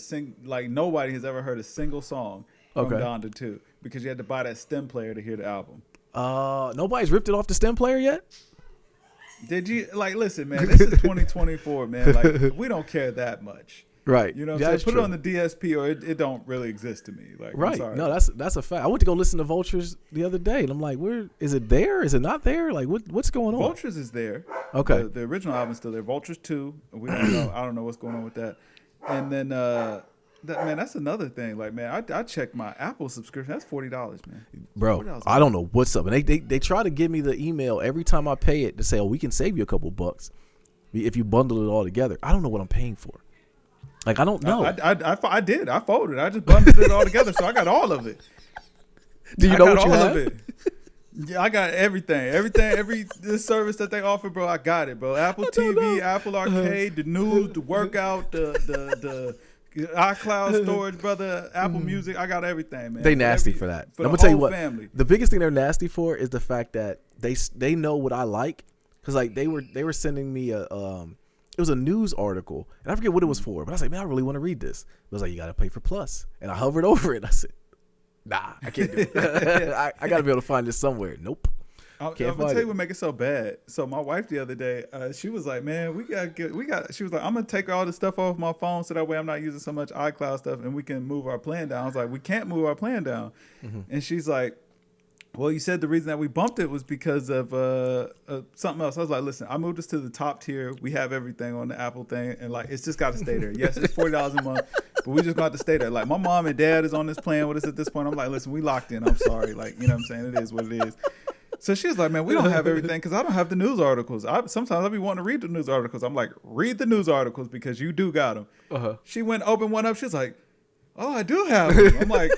nobody has ever heard a single song from Donda 2 because you had to buy that stem player to hear the album. Nobody's ripped it off the stem player yet? Did you? Like, listen, man, this is 2024, man. Like, we don't care that much. Right. You know what Yeah, I'm that's saying? Put true. it on the DSP or it don't really exist to me. Like, I'm Right. sorry. No, that's a fact. I went to go listen to Vultures the other day, and I'm like, where is it there? Is it not there? Like, what's going on? Vultures is there. Okay. The original album's still there. Vultures 2. We don't know. I don't know what's going on with that. And then that's another thing. Like, man, I checked my Apple subscription. That's $40, man. Bro, $40 I don't know what's up. And they try to give me the email every time I pay it to say, oh, we can save you a couple bucks if you bundle it all together. I don't know what I'm paying for. Like, I don't know. I did. I folded. I just bundled it all together, so I got all of it. Do you know what you have? Of it. Yeah, I got everything. Every this service that they offer, bro, I got it, bro. Apple TV, Apple Arcade, the news, the workout, the iCloud storage, brother, Apple Music. I got everything, man. They nasty for that. For I'm the gonna tell you whole what. family. The biggest thing they're nasty for is the fact that they know what I like, because like they were sending me it was a news article, and I forget what it was for, but I was like, man, I really want to read this. It was like, you got to pay for Plus, and I hovered over it. And I said, nah, I can't do it. I got to be able to find this somewhere. Nope. I'm gonna tell you what make it so bad. So my wife the other day, she was like, "Man, she was like, I'm gonna take all the stuff off my phone so that way I'm not using so much iCloud stuff, and we can move our plan down." I was like, "We can't move our plan down," and she's like, "Well, you said the reason that we bumped it was because of something else." I was like, "Listen, I moved us to the top tier. We have everything on the Apple thing, and like, it's just got to stay there. Yes, it's $40 a month, but we just got to stay there. Like, my mom and dad is on this plan with us at this point. I'm like, listen, we locked in. I'm sorry, like, you know what I'm saying? It is what it is." So she was like, "Man, we don't have everything because I don't have the news articles. Sometimes I'll be wanting to read the news articles." I'm like, "Read the news articles because you do got them." She went open one up. She's like, "Oh, I do have them." I'm like,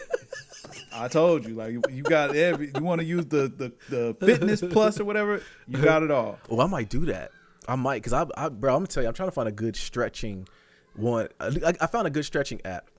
"I told you, like, you got you want to use the Fitness Plus or whatever, you got it all." Oh, I might do that. I might, because bro, I'm gonna tell you, I'm trying to find a good stretching one. I found a good stretching app,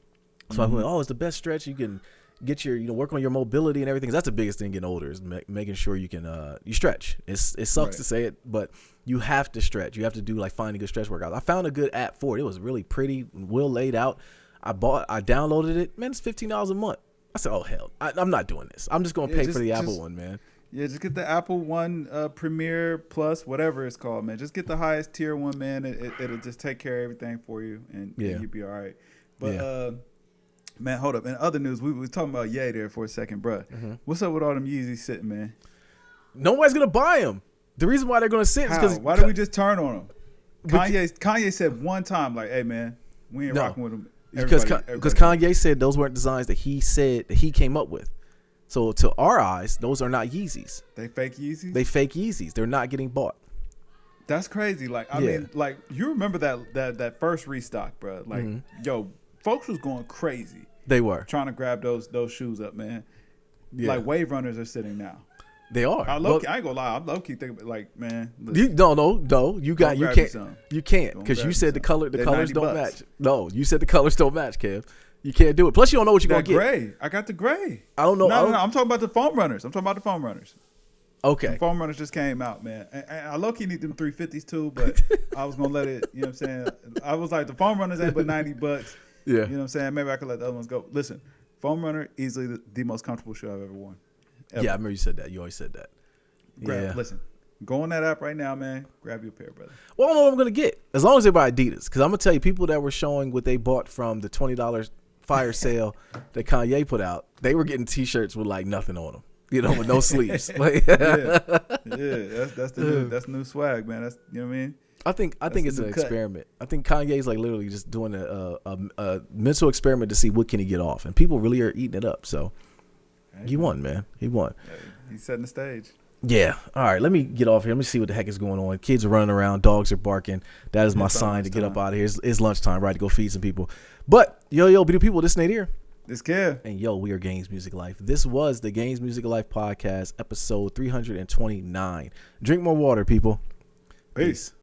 so I went, "Oh, it's the best stretch. You can get your, work on your mobility and everything." 'Cause that's the biggest thing getting older is making sure you can you stretch. It sucks to say it, but you have to stretch. You have to do like finding good stretch workouts. I found a good app for it. It was really pretty, well laid out. I downloaded it. Man, it's $15 a month. I said, "Oh hell, I'm not doing this. I'm just gonna pay for the Apple one, man." Yeah, just get the Apple One Premier Plus, whatever it's called, man. Just get the highest tier one, man. It'll just take care of everything for you, and you'll be all right. But man, hold up. In other news, we was talking about Ye there for a second, bro. What's up with all them Yeezys sitting, man? Nobody's gonna buy them. The reason why they're gonna sit is because why did we just turn on them? Kanye said one time, like, "Hey, man, we ain't rocking with them." Because Kanye said those weren't designs that he said that he came up with. So to our eyes, those are not Yeezys. They fake Yeezys? They fake Yeezys. They're not getting bought. That's crazy. Like, I mean, like, you remember that first restock, bro? Like, yo, folks was going crazy. They were trying to grab those shoes up, man. Yeah. Like, wave runners are sitting now. They are. I ain't gonna lie. I'm low key thinking, like, man. No. You can't because you said the colors don't match. No, you said the colors don't match, Kev. You can't do it. Plus, you don't know what you're gonna get. Gray. I got the gray. I don't know. No. I'm talking about the foam runners. Okay. The foam runners just came out, man. And I low key need them 350s too, but I was gonna let it. You know what I'm saying? I was like, the foam runners ain't but $90. Yeah. You know what I'm saying? Maybe I could let the other ones go. Listen, foam runner easily the most comfortable shoe I've ever worn. Ever. Yeah, I remember you said that. You always said that. Listen, go on that app right now, man. Grab you a pair, brother. Well, I don't know what I'm gonna get as long as they buy Adidas, because I'm gonna tell you, people that were showing what they bought from the $20 fire sale that Kanye put out, they were getting T-shirts with like nothing on them, with no sleeves. That's the new swag, man. That's, you know what I mean. I think it's an experiment. I think Kanye's like literally just doing a mental experiment to see what can he get off, and people really are eating it up. So he won, man. He won. Yeah, he's setting the stage. Yeah. All right. Let me get off here. Let me see what the heck is going on. Kids are running around. Dogs are barking. That is my sign to get up out of here. It's lunchtime, right? To go feed some people. But yo, beautiful people, this Nate here. This kid. And yo, we are Games Music Life. This was the Games Music Life podcast, episode 329. Drink more water, people. Peace.